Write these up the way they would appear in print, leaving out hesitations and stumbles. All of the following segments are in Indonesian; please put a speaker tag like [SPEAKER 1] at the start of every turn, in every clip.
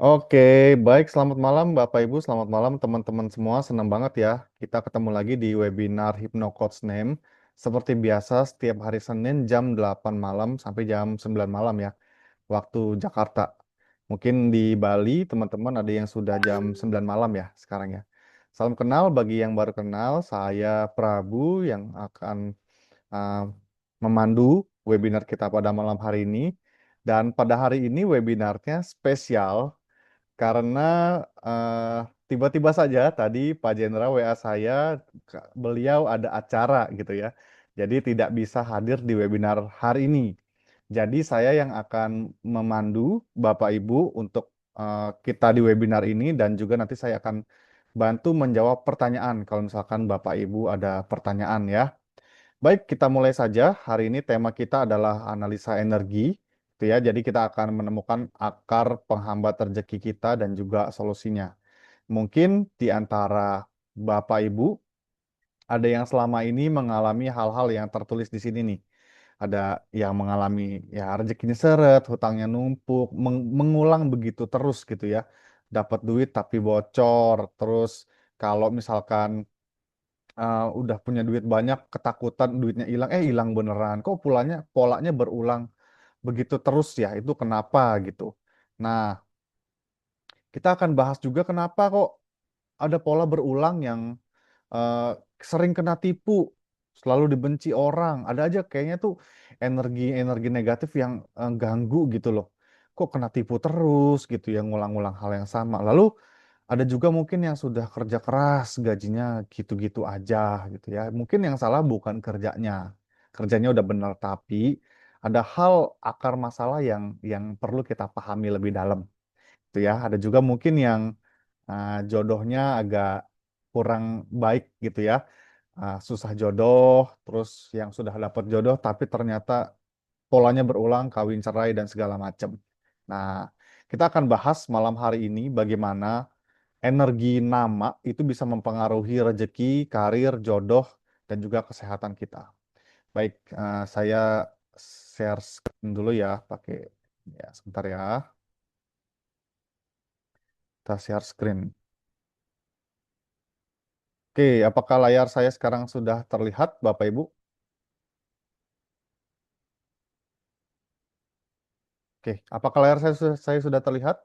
[SPEAKER 1] Oke, baik. Selamat malam, Bapak Ibu. Selamat malam, teman-teman semua. Senang banget ya. Kita ketemu lagi di webinar Hypno Coach Name. Seperti biasa, setiap hari Senin jam 8 malam sampai jam 9 malam ya, waktu Jakarta. Mungkin di Bali, teman-teman ada yang sudah jam 9 malam ya sekarang ya. Salam kenal bagi yang baru kenal. Saya Prabu yang akan uh, memandu webinar kita pada malam hari ini. Dan pada hari ini webinarnya spesial karena eh, tiba-tiba saja tadi Pak Jenderal WA saya, beliau ada acara gitu ya. Jadi tidak bisa hadir di webinar hari ini. Jadi saya yang akan memandu Bapak Ibu untuk kita di webinar ini dan juga nanti saya akan bantu menjawab pertanyaan kalau misalkan Bapak Ibu ada pertanyaan ya. Baik, kita mulai saja. Hari ini tema kita adalah analisa energi, gitu ya. Jadi kita akan menemukan akar penghambat rezeki kita dan juga solusinya. Mungkin di antara Bapak Ibu ada yang selama ini mengalami hal-hal yang tertulis di sini nih. Ada yang mengalami ya rezekinya seret, hutangnya numpuk, mengulang begitu terus gitu ya. Dapat duit tapi bocor. Terus kalau misalkan udah punya duit banyak, ketakutan duitnya hilang, hilang beneran. Kok polanya berulang begitu terus ya? Itu kenapa gitu? Nah, kita akan bahas juga kenapa kok ada pola berulang yang eh, sering kena tipu, selalu dibenci orang. Ada aja kayaknya tuh energi-energi negatif yang ganggu gitu loh. Kok kena tipu terus gitu ya, ngulang-ngulang hal yang sama. Lalu ada juga mungkin yang sudah kerja keras, gajinya gitu-gitu aja gitu ya. Mungkin yang salah bukan kerjanya. Kerjanya udah benar, tapi ada hal akar masalah yang perlu kita pahami lebih dalam. Gitu ya. Ada juga mungkin yang jodohnya agak kurang baik gitu ya. Susah jodoh, terus yang sudah dapat jodoh tapi ternyata polanya berulang, kawin cerai dan segala macam. Nah, kita akan bahas malam hari ini bagaimana energi nama itu bisa mempengaruhi rezeki, karir, jodoh, dan juga kesehatan kita. Baik, saya share screen dulu ya, pakai ya sebentar ya. Kita share screen. Oke, apakah layar saya sekarang sudah terlihat, Bapak Ibu? Oke, apakah layar saya sudah terlihat?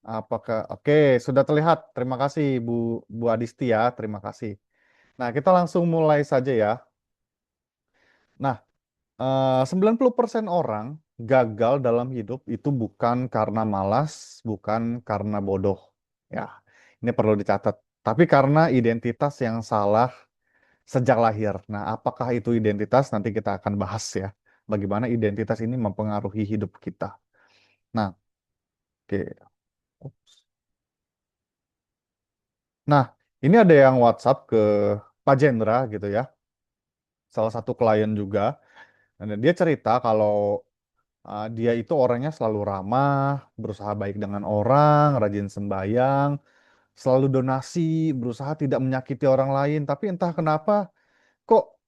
[SPEAKER 1] Apakah oke, sudah terlihat. Terima kasih Bu Adisti ya, terima kasih. Nah, kita langsung mulai saja ya. Nah, 90% orang gagal dalam hidup itu bukan karena malas, bukan karena bodoh. Ya, ini perlu dicatat. Tapi karena identitas yang salah sejak lahir. Nah, apakah itu identitas? Nanti kita akan bahas ya. Bagaimana identitas ini mempengaruhi hidup kita. Nah, oke. Nah, ini ada yang WhatsApp ke Pak Jendra gitu ya. Salah satu klien juga. Dan dia cerita kalau dia itu orangnya selalu ramah, berusaha baik dengan orang, rajin sembahyang, selalu donasi, berusaha tidak menyakiti orang lain. Tapi entah kenapa kok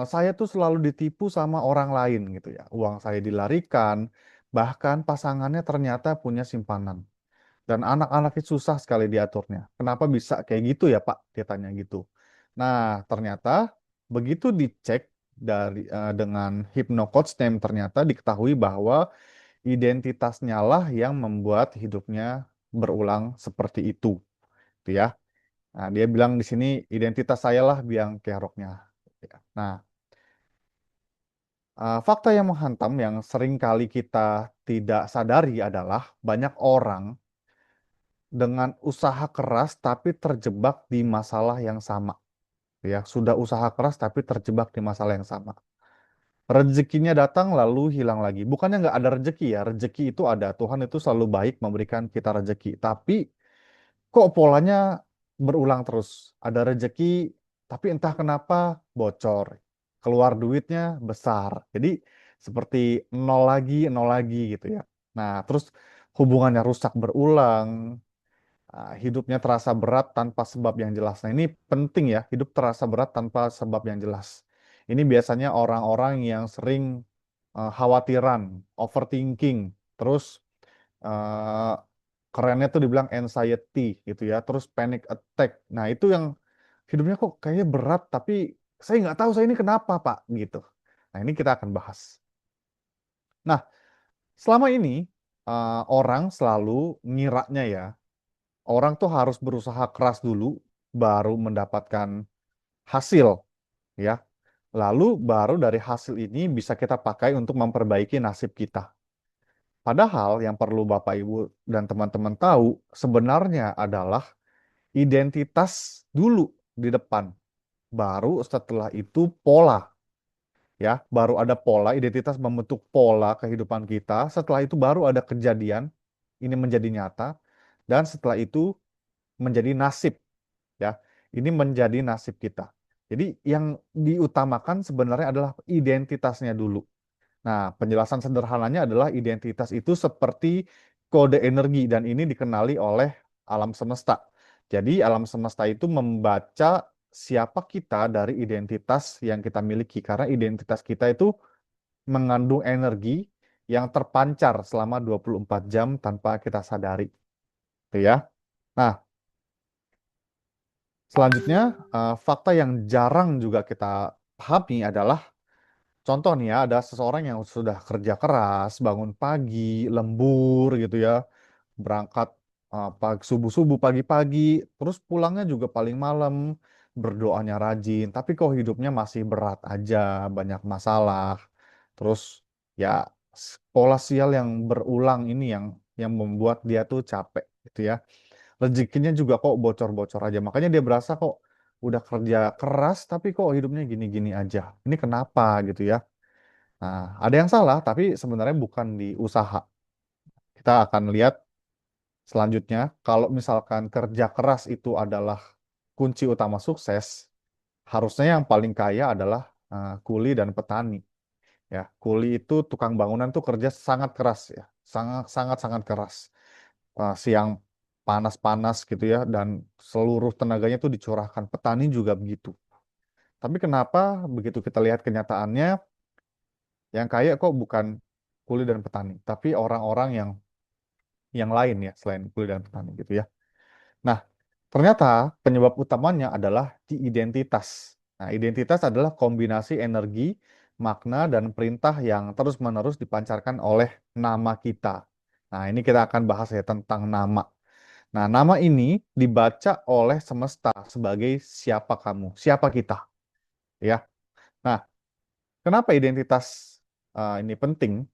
[SPEAKER 1] saya tuh selalu ditipu sama orang lain gitu ya. Uang saya dilarikan, bahkan pasangannya ternyata punya simpanan. Dan anak-anaknya susah sekali diaturnya. Kenapa bisa kayak gitu ya Pak? Dia tanya gitu. Nah, ternyata begitu dicek dengan Hypnocoach Name ternyata diketahui bahwa identitasnya lah yang membuat hidupnya berulang seperti itu. Gitu ya. Nah, dia bilang di sini identitas saya lah biang keroknya. Ya. Nah, fakta yang menghantam yang sering kali kita tidak sadari adalah banyak orang dengan usaha keras tapi terjebak di masalah yang sama. Ya, sudah usaha keras tapi terjebak di masalah yang sama. Rezekinya datang lalu hilang lagi. Bukannya nggak ada rezeki ya, rezeki itu ada. Tuhan itu selalu baik memberikan kita rezeki. Tapi kok polanya berulang terus? Ada rezeki, tapi entah kenapa bocor. Keluar duitnya besar. Jadi seperti nol lagi gitu ya. Nah, terus hubungannya rusak berulang, hidupnya terasa berat tanpa sebab yang jelas. Nah, ini penting ya, hidup terasa berat tanpa sebab yang jelas. Ini biasanya orang-orang yang sering khawatiran, overthinking, terus eh, kerennya tuh dibilang anxiety gitu ya, terus panic attack. Nah itu yang hidupnya kok kayaknya berat, tapi saya nggak tahu saya ini kenapa Pak gitu. Nah ini kita akan bahas. Nah selama ini orang selalu ngiranya ya, orang tuh harus berusaha keras dulu baru mendapatkan hasil ya. Lalu baru dari hasil ini bisa kita pakai untuk memperbaiki nasib kita. Padahal yang perlu Bapak Ibu dan teman-teman tahu sebenarnya adalah identitas dulu di depan. Baru setelah itu pola ya, baru ada pola, identitas membentuk pola kehidupan kita. Setelah itu baru ada kejadian, ini menjadi nyata dan setelah itu menjadi nasib ya. Ini menjadi nasib kita. Jadi yang diutamakan sebenarnya adalah identitasnya dulu. Nah, penjelasan sederhananya adalah identitas itu seperti kode energi dan ini dikenali oleh alam semesta. Jadi, alam semesta itu membaca siapa kita dari identitas yang kita miliki karena identitas kita itu mengandung energi yang terpancar selama 24 jam tanpa kita sadari. Itu ya. Nah, selanjutnya fakta yang jarang juga kita pahami adalah contoh nih ya, ada seseorang yang sudah kerja keras, bangun pagi, lembur gitu ya, berangkat subuh-subuh pagi-pagi, terus pulangnya juga paling malam, berdoanya rajin, tapi kok hidupnya masih berat aja, banyak masalah. Terus ya pola sial yang berulang ini yang membuat dia tuh capek gitu ya. Rezekinya juga kok bocor-bocor aja. Makanya dia berasa kok udah kerja keras tapi kok hidupnya gini-gini aja. Ini kenapa gitu ya. Nah, ada yang salah, tapi sebenarnya bukan di usaha. Kita akan lihat selanjutnya, kalau misalkan kerja keras itu adalah kunci utama sukses, harusnya yang paling kaya adalah kuli dan petani. Ya, kuli itu tukang bangunan tuh kerja sangat keras ya, sangat sangat sangat keras. Siang panas-panas gitu ya, dan seluruh tenaganya tuh dicurahkan. Petani juga begitu. Tapi kenapa begitu kita lihat kenyataannya, yang kaya kok bukan kuli dan petani, tapi orang-orang yang lain ya selain kuli dan petani gitu ya. Nah, ternyata penyebab utamanya adalah di identitas. Nah, identitas adalah kombinasi energi, makna, dan perintah yang terus-menerus dipancarkan oleh nama kita. Nah, ini kita akan bahas ya tentang nama. Nah, nama ini dibaca oleh semesta sebagai siapa kamu, siapa kita, ya. Nah, kenapa identitas ini penting?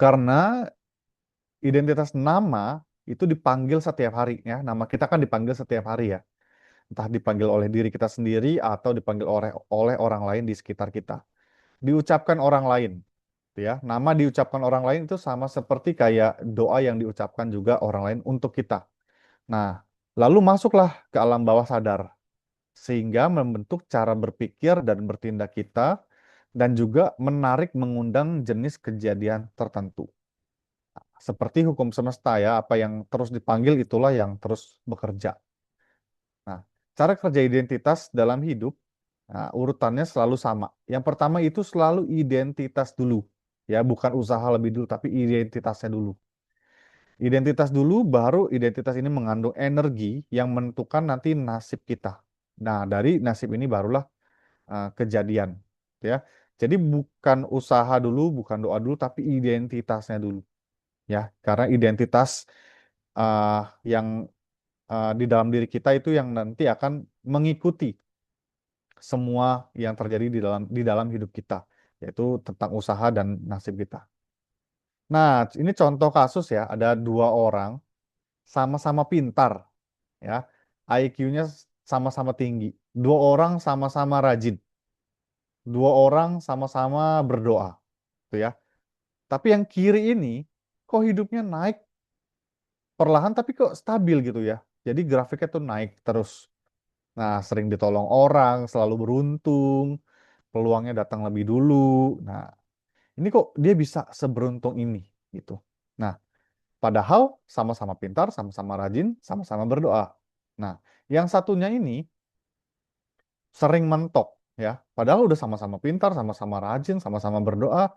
[SPEAKER 1] Karena identitas nama itu dipanggil setiap hari ya. Nama kita kan dipanggil setiap hari ya. Entah dipanggil oleh diri kita sendiri atau dipanggil oleh orang lain di sekitar kita. Diucapkan orang lain, gitu ya. Nama diucapkan orang lain itu sama seperti kayak doa yang diucapkan juga orang lain untuk kita. Nah, lalu masuklah ke alam bawah sadar sehingga membentuk cara berpikir dan bertindak kita dan juga menarik mengundang jenis kejadian tertentu. Seperti hukum semesta ya, apa yang terus dipanggil itulah yang terus bekerja. Nah, cara kerja identitas dalam hidup, nah, urutannya selalu sama. Yang pertama itu selalu identitas dulu. Ya, bukan usaha lebih dulu, tapi identitasnya dulu. Identitas dulu, baru identitas ini mengandung energi yang menentukan nanti nasib kita. Nah, dari nasib ini barulah kejadian. Ya, jadi bukan usaha dulu, bukan doa dulu, tapi identitasnya dulu. Ya, karena identitas uh, yang di dalam diri kita itu yang nanti akan mengikuti semua yang terjadi di dalam hidup kita, yaitu tentang usaha dan nasib kita. Nah, ini contoh kasus ya, ada dua orang sama-sama pintar, ya, IQ-nya sama-sama tinggi, dua orang sama-sama rajin, dua orang sama-sama berdoa, gitu ya. Tapi yang kiri ini kok hidupnya naik perlahan tapi kok stabil gitu ya. Jadi grafiknya tuh naik terus. Nah, sering ditolong orang, selalu beruntung, peluangnya datang lebih dulu. Nah, ini kok dia bisa seberuntung ini gitu. Nah, padahal sama-sama pintar, sama-sama rajin, sama-sama berdoa. Nah, yang satunya ini sering mentok ya. Padahal udah sama-sama pintar, sama-sama rajin, sama-sama berdoa.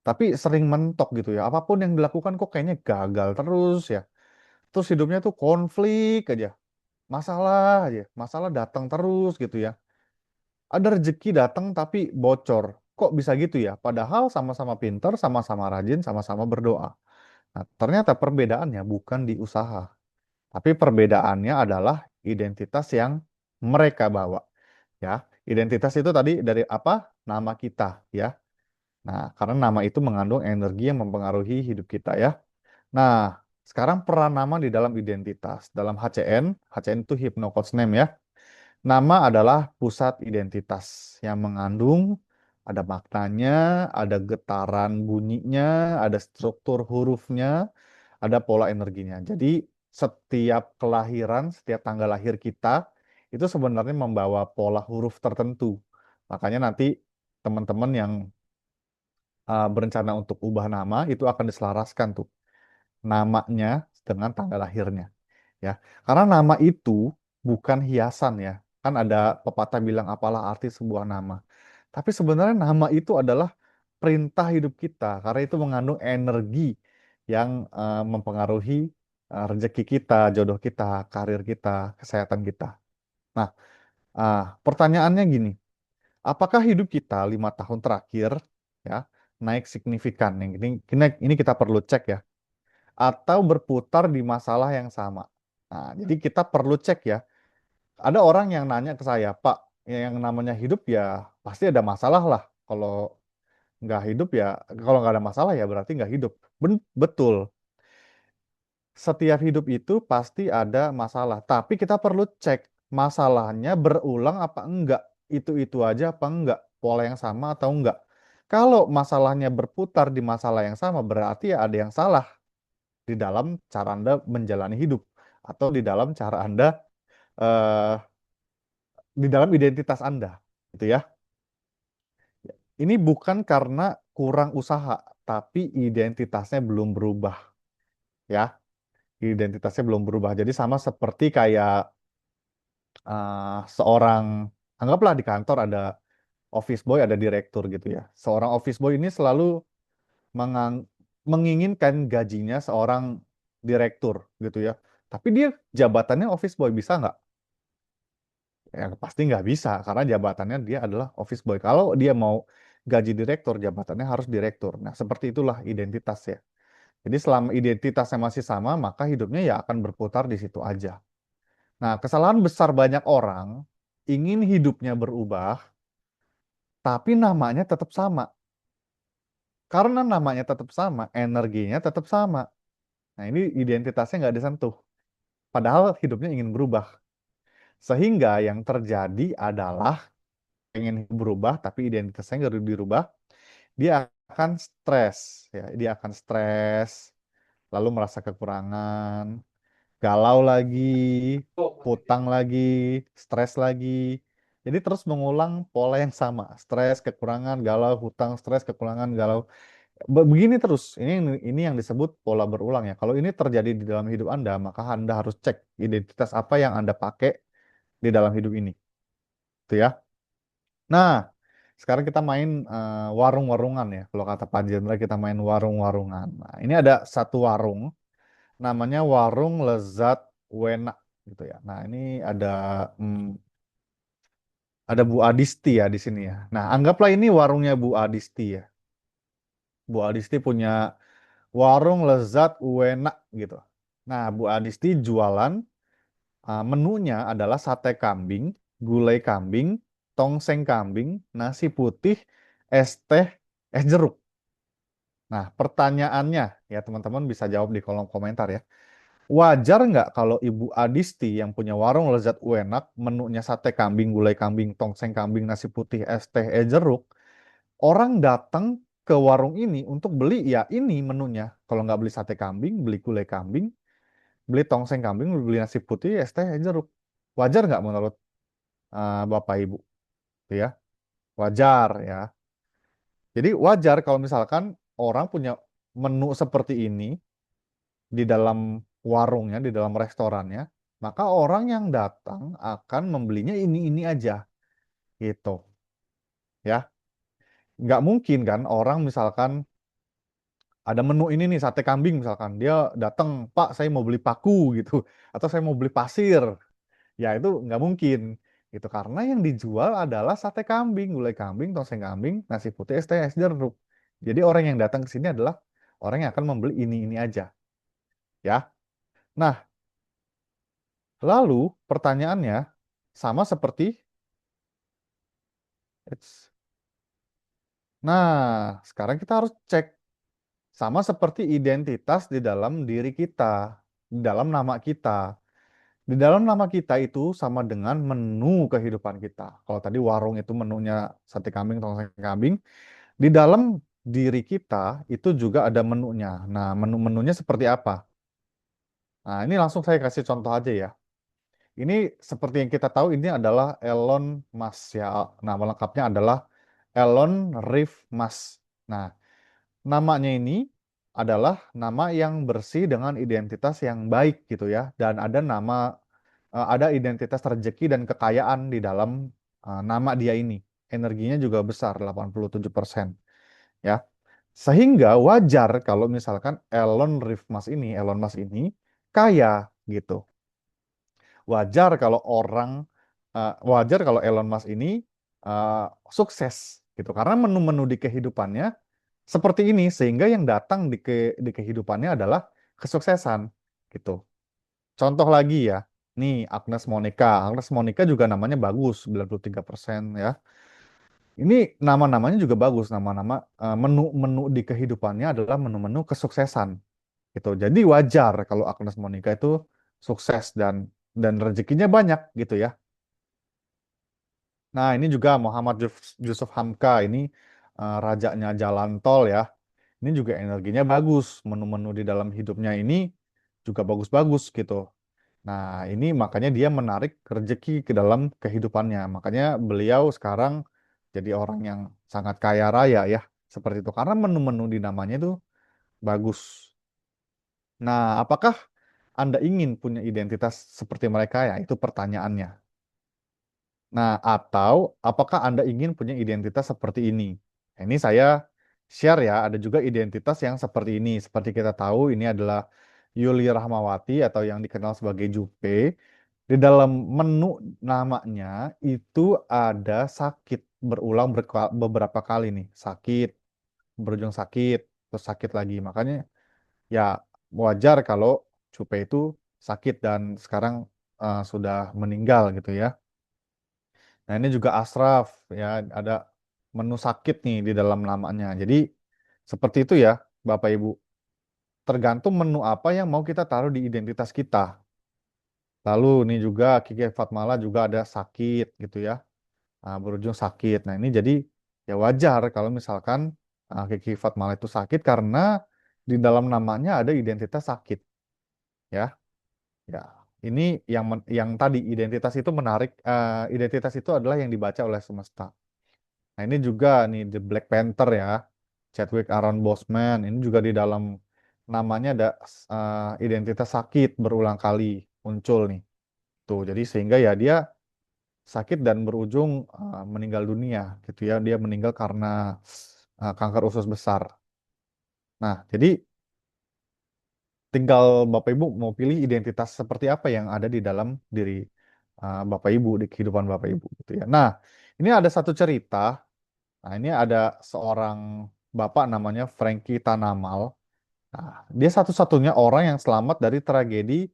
[SPEAKER 1] tapi sering mentok gitu ya. Apapun yang dilakukan kok kayaknya gagal terus ya. Terus hidupnya tuh konflik aja, masalah aja, masalah datang terus gitu ya. Ada rezeki datang tapi bocor. Kok bisa gitu ya? Padahal sama-sama pinter, sama-sama rajin, sama-sama berdoa. Nah, ternyata perbedaannya bukan di usaha, tapi perbedaannya adalah identitas yang mereka bawa. Ya, identitas itu tadi dari apa? Nama kita, ya. Nah, karena nama itu mengandung energi yang mempengaruhi hidup kita, ya. Nah, sekarang peran nama di dalam identitas. Dalam HCN, HCN itu Hypno Coach Name, ya. Nama adalah pusat identitas yang mengandung ada maknanya, ada getaran bunyinya, ada struktur hurufnya, ada pola energinya. Jadi setiap kelahiran, setiap tanggal lahir kita itu sebenarnya membawa pola huruf tertentu. Makanya nanti teman-teman yang berencana untuk ubah nama itu akan diselaraskan tuh namanya dengan tanggal lahirnya, ya. Karena nama itu bukan hiasan ya. Kan ada pepatah bilang apalah arti sebuah nama. Tapi sebenarnya nama itu adalah perintah hidup kita karena itu mengandung energi yang mempengaruhi rezeki kita, jodoh kita, karir kita, kesehatan kita. Nah, pertanyaannya gini, apakah hidup kita 5 tahun terakhir ya naik signifikan? Yang ini kita perlu cek ya, atau berputar di masalah yang sama. Nah, jadi kita perlu cek ya. Ada orang yang nanya ke saya, Pak, yang namanya hidup ya pasti ada masalah lah. Kalau nggak hidup ya, kalau nggak ada masalah ya berarti nggak hidup. Betul. Setiap hidup itu pasti ada masalah. Tapi kita perlu cek masalahnya berulang apa enggak. Itu aja apa enggak. Pola yang sama atau enggak. Kalau masalahnya berputar di masalah yang sama berarti ya ada yang salah di dalam cara Anda menjalani hidup. Atau di dalam cara Anda, eh, di dalam identitas Anda. Gitu ya. Ini bukan karena kurang usaha, tapi identitasnya belum berubah. Ya, identitasnya belum berubah. Jadi sama seperti kayak seorang, anggaplah di kantor ada office boy, ada direktur gitu ya. Seorang office boy ini selalu mengang- menginginkan gajinya seorang direktur gitu ya. Tapi dia jabatannya office boy, bisa nggak? Ya pasti nggak bisa, karena jabatannya dia adalah office boy. Kalau dia mau gaji direktur, jabatannya harus direktur. Nah, seperti itulah identitas ya. Jadi selama identitasnya masih sama, maka hidupnya ya akan berputar di situ aja. Nah, kesalahan besar banyak orang ingin hidupnya berubah, tapi namanya tetap sama. Karena namanya tetap sama, energinya tetap sama. Nah, ini identitasnya nggak disentuh. Padahal hidupnya ingin berubah. Sehingga yang terjadi adalah pengen berubah, tapi identitasnya nggak dirubah. Dia akan stres. Ya, dia akan stres, lalu merasa kekurangan, galau lagi, hutang lagi, stres lagi. Jadi terus mengulang pola yang sama, stres, kekurangan, galau, hutang, stres, kekurangan, galau. Begini terus. Ini yang disebut pola berulang ya. Kalau ini terjadi di dalam hidup Anda, maka Anda harus cek identitas apa yang Anda pakai di dalam hidup ini. Itu ya. Nah, sekarang kita main warung-warungan ya. Kalau kata Pak Jendra kita main warung-warungan. Nah, ini ada satu warung namanya Warung Lezat Wena gitu ya. Nah, ini ada hmm, ada Bu Adisti ya di sini ya. Nah, anggaplah ini warungnya Bu Adisti ya. Bu Adisti punya warung Lezat Wena gitu. Nah, Bu Adisti jualan menunya adalah sate kambing, gulai kambing, tongseng kambing, nasi putih, es teh, es jeruk. Nah, pertanyaannya ya teman-teman bisa jawab di kolom komentar ya. Wajar nggak kalau Ibu Adisti yang punya warung lezat enak, menunya sate kambing, gulai kambing, tongseng kambing, nasi putih, es teh, es jeruk, orang datang ke warung ini untuk beli ya ini menunya. Kalau nggak beli sate kambing, beli gulai kambing, beli tongseng kambing, beli nasi putih, es teh, es jeruk. Wajar nggak menurut Bapak Ibu? Gitu ya, wajar ya. Jadi wajar kalau misalkan orang punya menu seperti ini di dalam warungnya, di dalam restorannya, maka orang yang datang akan membelinya ini aja, gitu, ya. Nggak mungkin kan orang misalkan ada menu ini nih sate kambing misalkan, dia datang, Pak saya mau beli paku gitu, atau saya mau beli pasir, ya itu nggak mungkin gitu karena yang dijual adalah sate kambing, gulai kambing, tongseng kambing, nasi putih, es teh, es jeruk. Jadi orang yang datang ke sini adalah orang yang akan membeli ini aja, ya. Nah, lalu pertanyaannya sama seperti, nah sekarang kita harus cek sama seperti identitas di dalam diri kita, di dalam nama kita. Di dalam nama kita itu sama dengan menu kehidupan kita. Kalau tadi warung itu menunya sate kambing, tongseng kambing, di dalam diri kita itu juga ada menunya. Nah, menu-menunya seperti apa? Nah, ini langsung saya kasih contoh aja ya. Ini seperti yang kita tahu ini adalah Elon Musk ya. Nama lengkapnya adalah Elon Reeve Musk. Nah, namanya ini adalah nama yang bersih dengan identitas yang baik gitu ya. Dan ada ada identitas rezeki dan kekayaan di dalam nama dia ini. Energinya juga besar, 87%. Ya. Sehingga wajar kalau misalkan Elon Musk ini kaya gitu. Wajar kalau Elon Musk ini uh, sukses gitu. Karena menu-menu di kehidupannya seperti ini sehingga yang datang di kehidupannya adalah kesuksesan gitu. Contoh lagi ya. Nih Agnes Monica. Agnes Monica juga namanya bagus, 93% ya. Ini nama-namanya juga bagus, nama-nama menu-menu di kehidupannya adalah menu-menu kesuksesan gitu. Jadi wajar kalau Agnes Monica itu sukses dan rezekinya banyak gitu ya. Nah, ini juga Yusuf Hamka ini rajanya jalan tol ya. Ini juga energinya bagus, menu-menu di dalam hidupnya ini juga bagus-bagus gitu. Nah, ini makanya dia menarik rezeki ke dalam kehidupannya. Makanya beliau sekarang jadi orang yang sangat kaya raya ya, seperti itu. Karena menu-menu di namanya itu bagus. Nah, apakah Anda ingin punya identitas seperti mereka ya? Itu pertanyaannya. Nah, atau apakah Anda ingin punya identitas seperti ini? Nah, ini saya share ya, ada juga identitas yang seperti ini. Seperti kita tahu, ini adalah Yuli Rahmawati atau yang dikenal sebagai Jupe. Di dalam menu namanya itu ada sakit berulang beberapa kali nih. Sakit, berujung sakit, terus sakit lagi. Makanya ya wajar kalau Jupe itu sakit dan sekarang sudah meninggal gitu ya. Nah, ini juga Ashraf ya, ada menu sakit nih di dalam namanya. Jadi seperti itu ya, Bapak Ibu. Tergantung menu apa yang mau kita taruh di identitas kita. Lalu ini juga Kiki Fatmala juga ada sakit gitu ya. Nah, berujung sakit. Nah, ini jadi ya wajar kalau misalkan Kiki Fatmala itu sakit karena di dalam namanya ada identitas sakit ya. Ya. Ini yang tadi identitas itu menarik, identitas itu adalah yang dibaca oleh semesta. Nah, ini juga nih The Black Panther ya. Chadwick Aaron Boseman. Ini juga di dalam namanya ada identitas sakit berulang kali muncul nih. Tuh, jadi sehingga ya dia sakit dan berujung meninggal dunia gitu ya. Dia meninggal karena kanker usus besar. Nah, jadi tinggal Bapak Ibu mau pilih identitas seperti apa yang ada di dalam diri Bapak Ibu, di kehidupan Bapak Ibu gitu ya. Nah, ini ada satu cerita. Nah, ini ada seorang bapak namanya Frankie Tanamal. Nah, dia satu-satunya orang yang selamat dari tragedi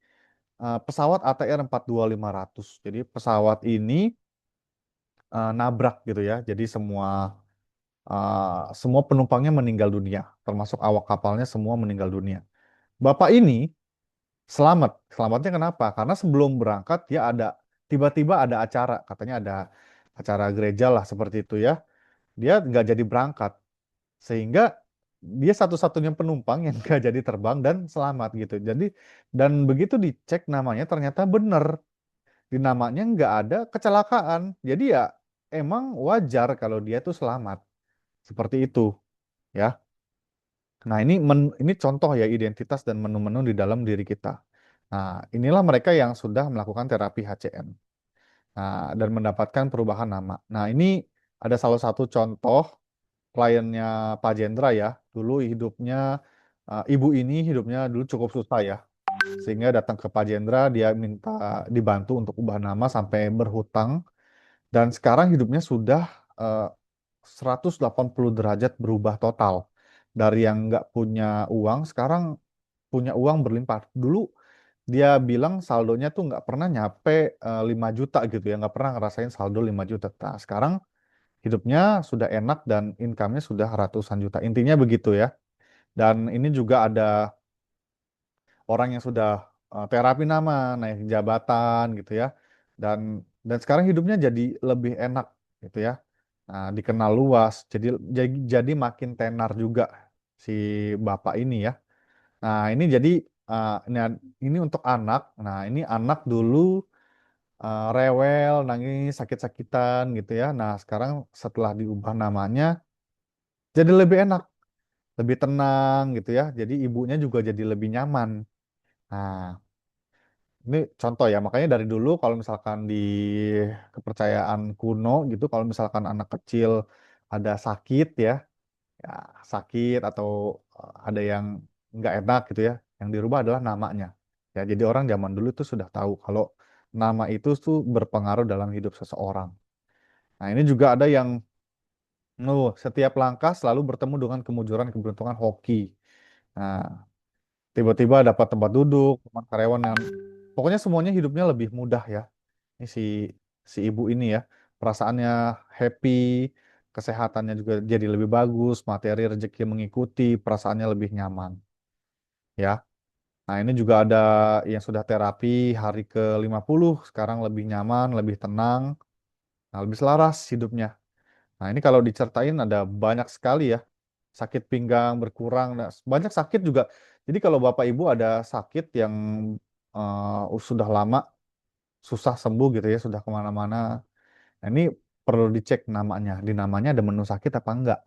[SPEAKER 1] pesawat ATR 42500. Jadi pesawat ini nabrak gitu ya. Jadi semua penumpangnya meninggal dunia, termasuk awak kapalnya semua meninggal dunia. Bapak ini selamat. Selamatnya kenapa? Karena sebelum berangkat dia tiba-tiba ada acara, katanya ada acara gereja lah seperti itu ya. Dia nggak jadi berangkat. Sehingga dia satu-satunya penumpang yang nggak jadi terbang dan selamat gitu. Jadi dan begitu dicek namanya ternyata benar di namanya nggak ada kecelakaan. Jadi ya emang wajar kalau dia tuh selamat seperti itu ya. Nah ini contoh ya identitas dan menu-menu di dalam diri kita. Nah inilah mereka yang sudah melakukan terapi HCM. Nah dan mendapatkan perubahan nama. Nah ini ada salah satu contoh kliennya Pak Jendra ya. Dulu hidupnya Ibu ini hidupnya dulu cukup susah ya, sehingga datang ke Pak Jendra, dia minta dibantu untuk ubah nama sampai berhutang, dan sekarang hidupnya sudah eh, 180 derajat berubah total. Dari yang nggak punya uang, sekarang punya uang berlimpah. Dulu dia bilang saldonya tuh nggak pernah nyampe 5 juta gitu ya, nggak pernah ngerasain saldo 5 juta. Nah, sekarang hidupnya sudah enak dan income-nya sudah ratusan juta. Intinya begitu ya. Dan ini juga ada orang yang sudah terapi nama, naik jabatan gitu ya. Dan sekarang hidupnya jadi lebih enak gitu ya. Nah, dikenal luas, jadi makin tenar juga si bapak ini ya. Nah, ini jadi ini untuk anak. Nah, ini anak dulu rewel, nangis, sakit-sakitan gitu ya. Nah, sekarang setelah diubah namanya jadi lebih enak, lebih tenang gitu ya. Jadi ibunya juga jadi lebih nyaman. Nah, ini contoh ya, makanya dari dulu kalau misalkan di kepercayaan kuno gitu, kalau misalkan anak kecil ada sakit ya, ya sakit atau ada yang nggak enak gitu ya, yang dirubah adalah namanya. Ya, jadi orang zaman dulu itu sudah tahu kalau nama itu tuh berpengaruh dalam hidup seseorang. Nah, ini juga ada yang setiap langkah selalu bertemu dengan kemunculan keberuntungan hoki. Nah, tiba-tiba dapat tempat duduk, teman karyawan yang pokoknya semuanya hidupnya lebih mudah ya. Ini si ibu ini ya, perasaannya happy, kesehatannya juga jadi lebih bagus, materi rezeki mengikuti, perasaannya lebih nyaman ya. Nah, ini juga ada yang sudah terapi hari ke 50, sekarang lebih nyaman, lebih tenang, nah, lebih selaras hidupnya. Nah, ini kalau diceritain ada banyak sekali ya. Sakit pinggang berkurang, nah, banyak sakit juga. Jadi kalau Bapak Ibu ada sakit yang sudah lama, susah sembuh gitu ya, sudah kemana-mana. Nah, ini perlu dicek namanya. Di namanya ada menu sakit apa enggak.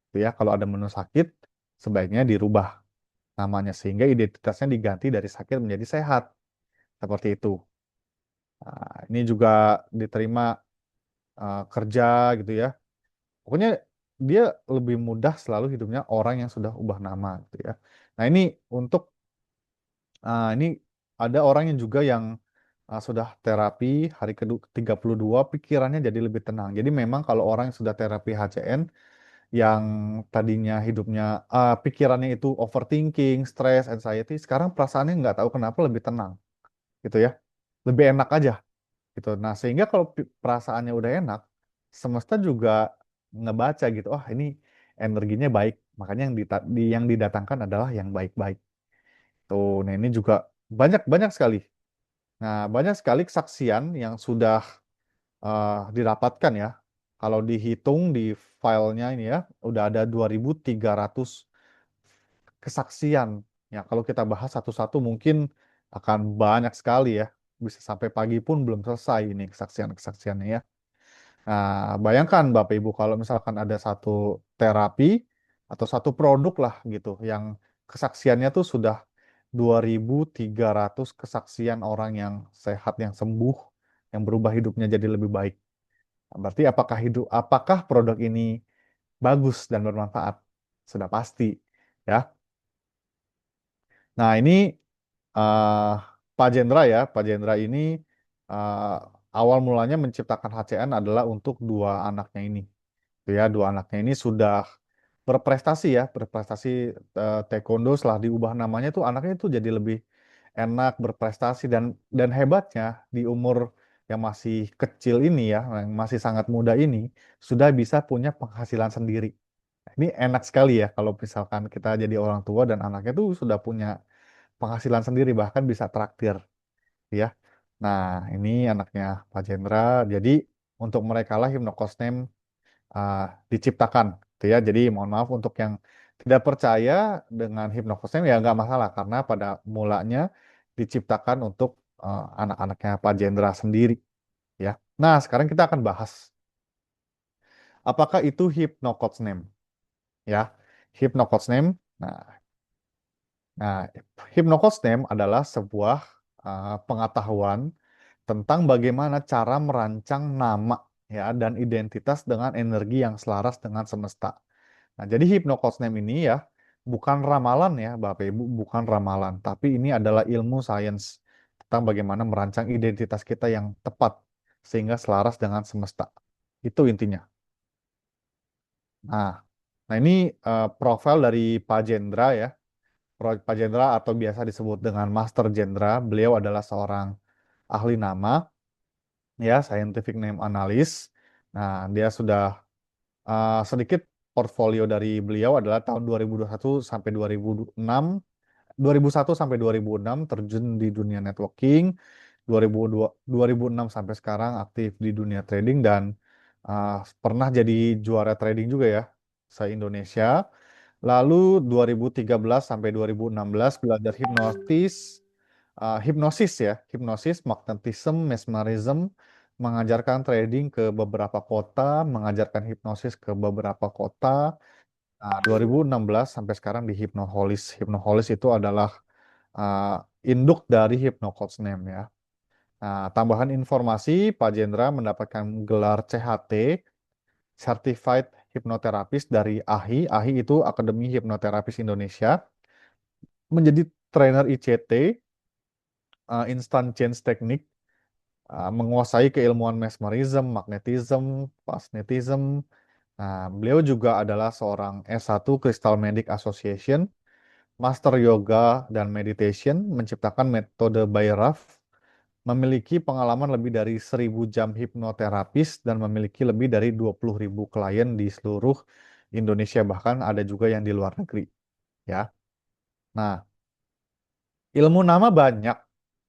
[SPEAKER 1] Gitu ya, kalau ada menu sakit, sebaiknya dirubah namanya sehingga identitasnya diganti dari sakit menjadi sehat. Seperti itu. Nah, ini juga diterima kerja gitu ya. Pokoknya dia lebih mudah selalu hidupnya orang yang sudah ubah nama gitu ya. Nah, ini untuk ini ada orang yang juga yang sudah terapi hari ke-32 pikirannya jadi lebih tenang. Jadi memang kalau orang yang sudah terapi HCN yang tadinya hidupnya pikirannya itu overthinking, stress, anxiety, sekarang perasaannya nggak tahu kenapa lebih tenang gitu ya. Lebih enak aja gitu. Nah, sehingga kalau perasaannya udah enak, semesta juga ngebaca gitu. Oh, ini energinya baik. Makanya yang didatangkan adalah yang baik-baik. Tuh, nah ini juga banyak sekali. Nah, banyak sekali kesaksian yang sudah didapatkan ya. Kalau dihitung di filenya ini ya, udah ada 2.300 kesaksian. Ya, kalau kita bahas satu-satu mungkin akan banyak sekali ya. Bisa sampai pagi pun belum selesai ini kesaksian-kesaksiannya ya. Nah, bayangkan Bapak Ibu kalau misalkan ada satu terapi atau satu produk lah gitu yang kesaksiannya tuh sudah 2.300 kesaksian orang yang sehat, yang sembuh, yang berubah hidupnya jadi lebih baik. Nah, berarti apakah produk ini bagus dan bermanfaat? Sudah pasti ya. Nah, ini eh, Pak Jendra ya, Pak Jendra ini eh, awal mulanya menciptakan HCN adalah untuk dua anaknya ini. Gitu ya, dua anaknya ini sudah berprestasi ya, berprestasi taekwondo setelah diubah namanya tuh anaknya tuh jadi lebih enak berprestasi dan hebatnya di umur yang masih kecil ini ya, yang masih sangat muda ini sudah bisa punya penghasilan sendiri. Ini enak sekali ya kalau misalkan kita jadi orang tua dan anaknya tuh sudah punya penghasilan sendiri bahkan bisa traktir ya. Nah, ini anaknya Pak Jendra. Jadi untuk mereka lah Hipnokosnem uh, diciptakan gitu ya. Jadi mohon maaf untuk yang tidak percaya dengan hipnosis ya nggak masalah karena pada mulanya diciptakan untuk anak-anaknya Pak Jendra sendiri ya. Nah, sekarang kita akan bahas apakah itu hypnocoach ya. Hypnocoach Nah, nah hypnocoach adalah sebuah pengetahuan tentang bagaimana cara merancang nama ya dan identitas dengan energi yang selaras dengan semesta. Nah, jadi hypnocoach ini ya bukan ramalan ya, Bapak Ibu, bukan ramalan, tapi ini adalah ilmu sains tentang bagaimana merancang identitas kita yang tepat sehingga selaras dengan semesta. Itu intinya. Nah, nah ini profil dari Pak Jendra ya. Pak Jendra atau biasa disebut dengan Master Jendra. Beliau adalah seorang ahli nama, ya, scientific name analyst. Nah, dia sudah sedikit portfolio dari beliau adalah tahun 2021 sampai 2006, 2001 sampai 2006 terjun di dunia networking, 2002, 2006 sampai sekarang aktif di dunia trading dan uh, pernah jadi juara trading juga ya, se-Indonesia. Lalu 2013 sampai 2016 belajar hipnosis ya, hipnosis, magnetism, mesmerism, mengajarkan trading ke beberapa kota, mengajarkan hipnosis ke beberapa kota. Nah, 2016 sampai sekarang di Hypnoholis. Hypnoholis itu adalah uh, induk dari Hypnocoach Name ya. Nah, tambahan informasi, Pak Jendra mendapatkan gelar CHT, Certified Hypnotherapist dari AHI. AHI itu Akademi Hipnoterapis Indonesia. Menjadi trainer ICT, Instant Change Technique, menguasai keilmuan mesmerism, magnetism, plasmatism. Nah, beliau juga adalah seorang S1 Crystal Medic Association, Master Yoga dan Meditation, menciptakan metode Bhairav, memiliki pengalaman lebih dari 1.000 jam hipnoterapis dan memiliki lebih dari 20.000 klien di seluruh Indonesia, bahkan ada juga yang di luar negeri, ya. Nah, ilmu nama banyak,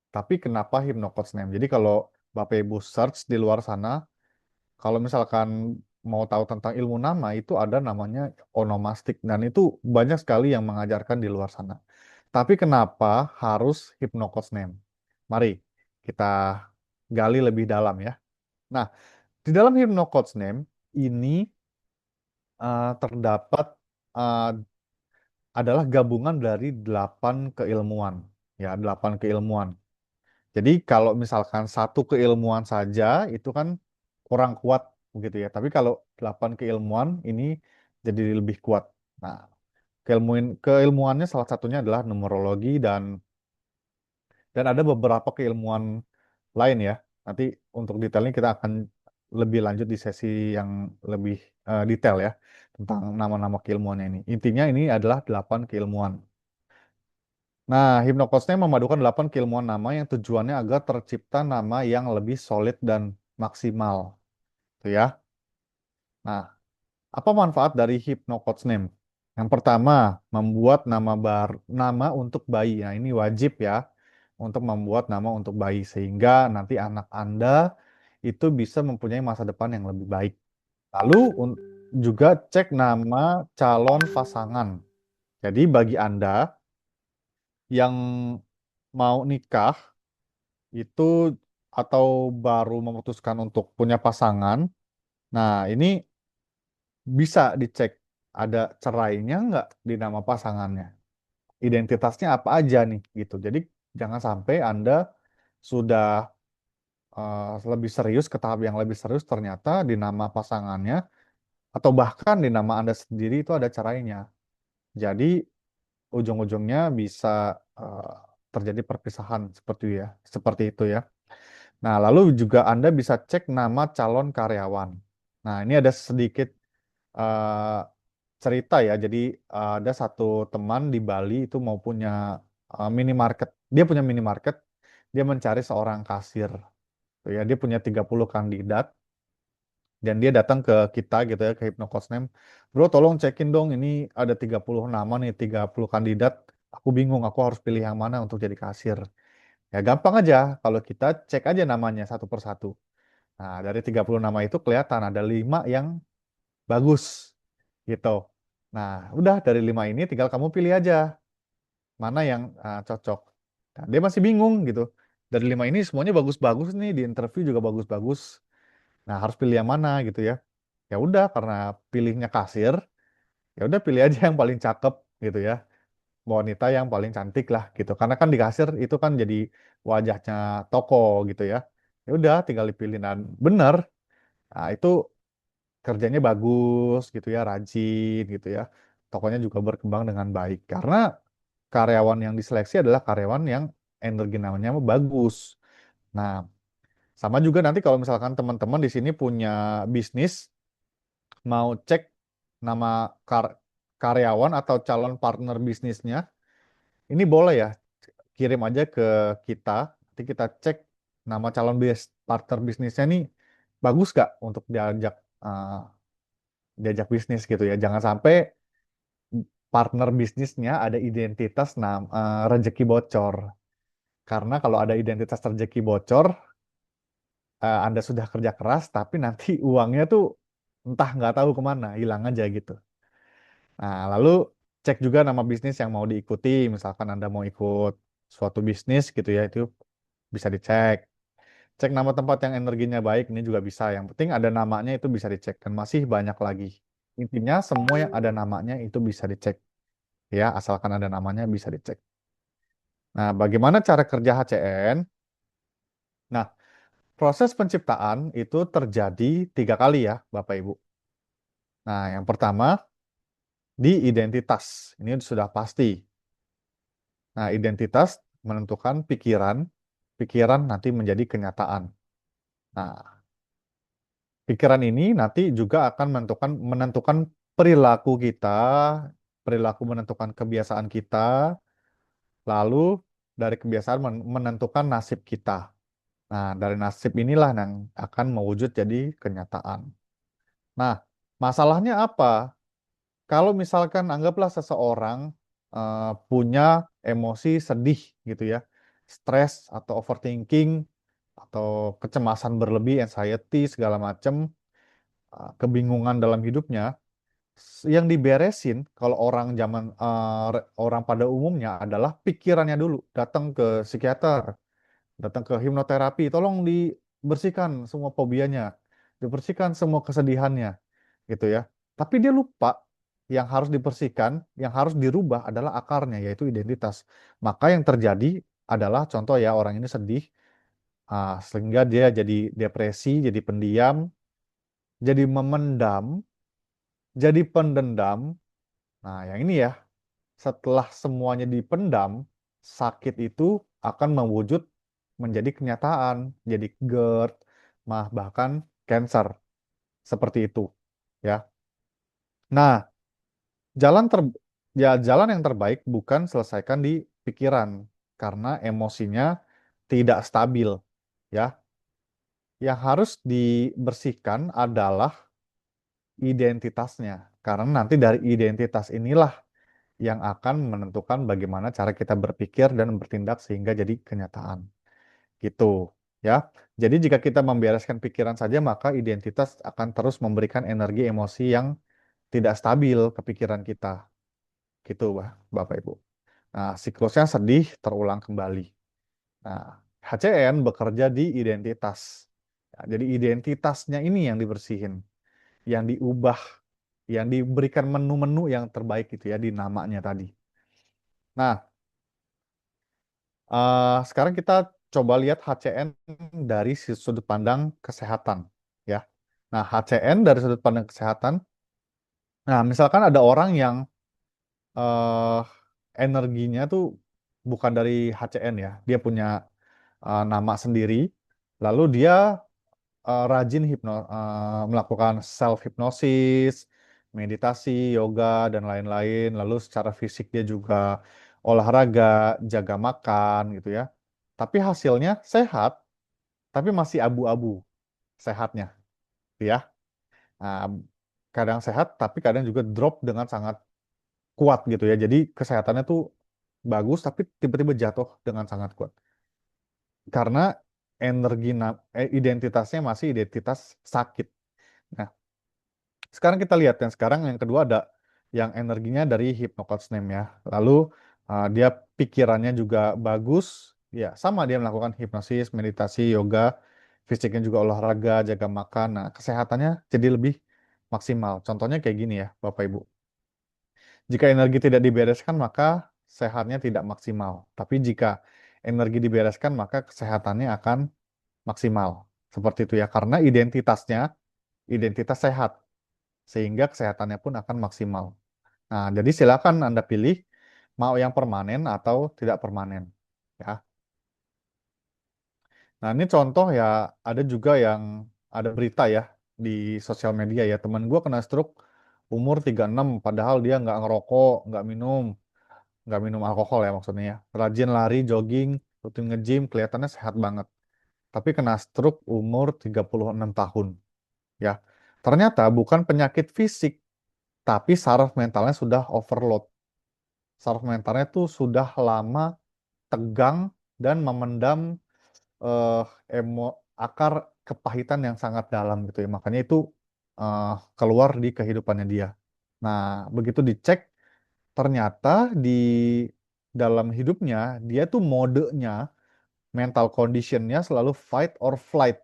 [SPEAKER 1] tapi kenapa Hypnocoach Name? Jadi kalau Bapak Ibu search di luar sana, kalau misalkan mau tahu tentang ilmu nama, itu ada namanya onomastik dan itu banyak sekali yang mengajarkan di luar sana. Tapi kenapa harus Hypnocoach Name? Mari kita gali lebih dalam ya. Nah, di dalam Hypnocoach Name ini terdapat uh, adalah gabungan dari 8 keilmuan. Ya, 8 keilmuan. Jadi kalau misalkan satu keilmuan saja itu kan kurang kuat begitu ya. Tapi kalau 8 keilmuan ini jadi lebih kuat. Nah, keilmuannya salah satunya adalah numerologi dan ada beberapa keilmuan lain ya. Nanti untuk detailnya kita akan lebih lanjut di sesi yang lebih detail ya tentang nama-nama keilmuannya ini. Intinya ini adalah 8 keilmuan. Nah, hipnokosnya memadukan 8 keilmuan nama yang tujuannya agar tercipta nama yang lebih solid dan maksimal. Tuh ya. Nah, apa manfaat dari hypnocoach name? Yang pertama, membuat nama untuk bayi. Nah, ini wajib ya untuk membuat nama untuk bayi sehingga nanti anak Anda itu bisa mempunyai masa depan yang lebih baik. Lalu juga cek nama calon pasangan. Jadi bagi Anda yang mau nikah itu atau baru memutuskan untuk punya pasangan, nah ini bisa dicek ada cerainya nggak di nama pasangannya. Identitasnya apa aja nih gitu. Jadi jangan sampai Anda sudah lebih serius ke tahap yang lebih serius ternyata di nama pasangannya atau bahkan di nama Anda sendiri itu ada cerainya. Jadi ujung-ujungnya bisa eh, terjadi perpisahan seperti itu ya. Nah, lalu juga Anda bisa cek nama calon karyawan. Nah, ini ada sedikit eh, cerita ya. Jadi ada satu teman di Bali itu mau punya minimarket. Dia punya minimarket, dia mencari seorang kasir. Tuh ya, dia punya 30 kandidat dan dia datang ke kita gitu ya, ke Hypnocosnem. Bro, tolong cekin dong ini ada 30 nama nih, 30 kandidat. Aku bingung, aku harus pilih yang mana untuk jadi kasir. Ya gampang aja, kalau kita cek aja namanya satu persatu. Nah, dari 30 nama itu kelihatan ada 5 yang bagus gitu. Nah, udah dari 5 ini tinggal kamu pilih aja mana yang cocok. Nah, dia masih bingung gitu. Dari 5 ini semuanya bagus-bagus nih, di interview juga bagus-bagus. Nah, harus pilih yang mana gitu ya. Ya udah karena pilihnya kasir, ya udah pilih aja yang paling cakep gitu ya. Wanita yang paling cantik lah gitu. Karena kan di kasir itu kan jadi wajahnya toko gitu ya. Ya udah tinggal dipilih dan bener. Nah, itu kerjanya bagus gitu ya, rajin gitu ya. tokonya juga berkembang dengan baik. Karena karyawan yang diseleksi adalah karyawan yang energi namanya bagus. Nah, sama juga nanti kalau misalkan teman-teman di sini punya bisnis, mau cek nama karyawan atau calon partner bisnisnya, ini boleh ya, kirim aja ke kita. Nanti kita cek nama calon partner bisnisnya nih bagus gak untuk diajak bisnis gitu ya. Jangan sampai partner bisnisnya ada identitas rezeki bocor. Karena kalau ada identitas rezeki bocor, Anda sudah kerja keras, tapi nanti uangnya tuh entah nggak tahu kemana, hilang aja gitu. Nah, lalu cek juga nama bisnis yang mau diikuti. Misalkan Anda mau ikut suatu bisnis gitu ya, itu bisa dicek. Cek nama tempat yang energinya baik, ini juga bisa. Yang penting ada namanya itu bisa dicek. Dan masih banyak lagi. Intinya semua yang ada namanya itu bisa dicek. Ya, asalkan ada namanya bisa dicek. Nah, bagaimana cara kerja HCN? Nah, proses penciptaan itu terjadi 3 kali ya, Bapak Ibu. Nah, yang pertama di identitas. Ini sudah pasti. Nah, identitas menentukan pikiran, pikiran nanti menjadi kenyataan. Nah, pikiran ini nanti juga akan menentukan perilaku kita, perilaku menentukan kebiasaan kita, lalu dari kebiasaan menentukan nasib kita. Nah, dari nasib inilah yang akan mewujud jadi kenyataan. Nah, masalahnya apa? Kalau misalkan anggaplah seseorang punya emosi sedih gitu ya, stres atau overthinking atau kecemasan berlebih, anxiety segala macam, kebingungan dalam hidupnya, yang diberesin kalau orang pada umumnya adalah pikirannya dulu, datang ke psikiater, datang ke hipnoterapi, tolong dibersihkan semua fobianya, dibersihkan semua kesedihannya, gitu ya. Tapi dia lupa yang harus dibersihkan, yang harus dirubah adalah akarnya, yaitu identitas. Maka yang terjadi adalah contoh ya orang ini sedih, sehingga dia jadi depresi, jadi pendiam, jadi memendam, jadi pendendam. Nah, yang ini ya, setelah semuanya dipendam, sakit itu akan mewujud menjadi kenyataan, jadi GERD, bahkan cancer, seperti itu, ya. Nah, jalan ter ya jalan yang terbaik bukan selesaikan di pikiran, karena emosinya tidak stabil, ya. Yang harus dibersihkan adalah identitasnya, karena nanti dari identitas inilah yang akan menentukan bagaimana cara kita berpikir dan bertindak sehingga jadi kenyataan. Gitu, ya. Jadi jika kita membereskan pikiran saja, maka identitas akan terus memberikan energi emosi yang tidak stabil ke pikiran kita. Gitu, Bapak Ibu. Nah, siklusnya sedih terulang kembali. Nah, HCN bekerja di identitas. Ya, jadi identitasnya ini yang dibersihin, yang diubah, yang diberikan menu-menu yang terbaik gitu ya di namanya tadi. Nah, sekarang kita coba lihat HCN dari sudut pandang kesehatan, ya. Nah, HCN dari sudut pandang kesehatan. Nah, misalkan ada orang yang eh, energinya tuh bukan dari HCN ya, dia punya nama sendiri, lalu dia rajin melakukan self hipnosis, meditasi, yoga dan lain-lain, lalu secara fisik dia juga olahraga, jaga makan gitu ya. Tapi hasilnya sehat, tapi masih abu-abu sehatnya, gitu ya. Nah, kadang sehat, tapi kadang juga drop dengan sangat kuat gitu ya. Jadi kesehatannya tuh bagus, tapi tiba-tiba jatuh dengan sangat kuat. Karena identitasnya masih identitas sakit. Nah, sekarang kita lihat yang sekarang yang kedua ada yang energinya dari Hypnocoach Name ya. Lalu dia pikirannya juga bagus, ya sama dia melakukan hipnosis, meditasi, yoga, fisiknya juga olahraga, jaga makan. Nah, kesehatannya jadi lebih maksimal. Contohnya kayak gini ya, Bapak Ibu. Jika energi tidak dibereskan, maka sehatnya tidak maksimal. Tapi jika energi dibereskan, maka kesehatannya akan maksimal. Seperti itu ya, karena identitas sehat, sehingga kesehatannya pun akan maksimal. Nah, jadi silakan Anda pilih mau yang permanen atau tidak permanen. Ya. Nah, ini contoh ya, ada juga yang ada berita ya di sosial media ya. Teman gue kena stroke umur 36, padahal dia nggak ngerokok, nggak minum alkohol ya maksudnya ya. Rajin lari, jogging, rutin nge-gym, kelihatannya sehat banget. Tapi kena stroke umur 36 tahun. Ya, ternyata bukan penyakit fisik, tapi saraf mentalnya sudah overload. Saraf mentalnya tuh sudah lama tegang dan memendam eh, emo akar kepahitan yang sangat dalam gitu ya. Makanya itu eh, keluar di kehidupannya dia. Nah, begitu dicek, ternyata di dalam hidupnya dia tuh modenya, mental conditionnya selalu fight or flight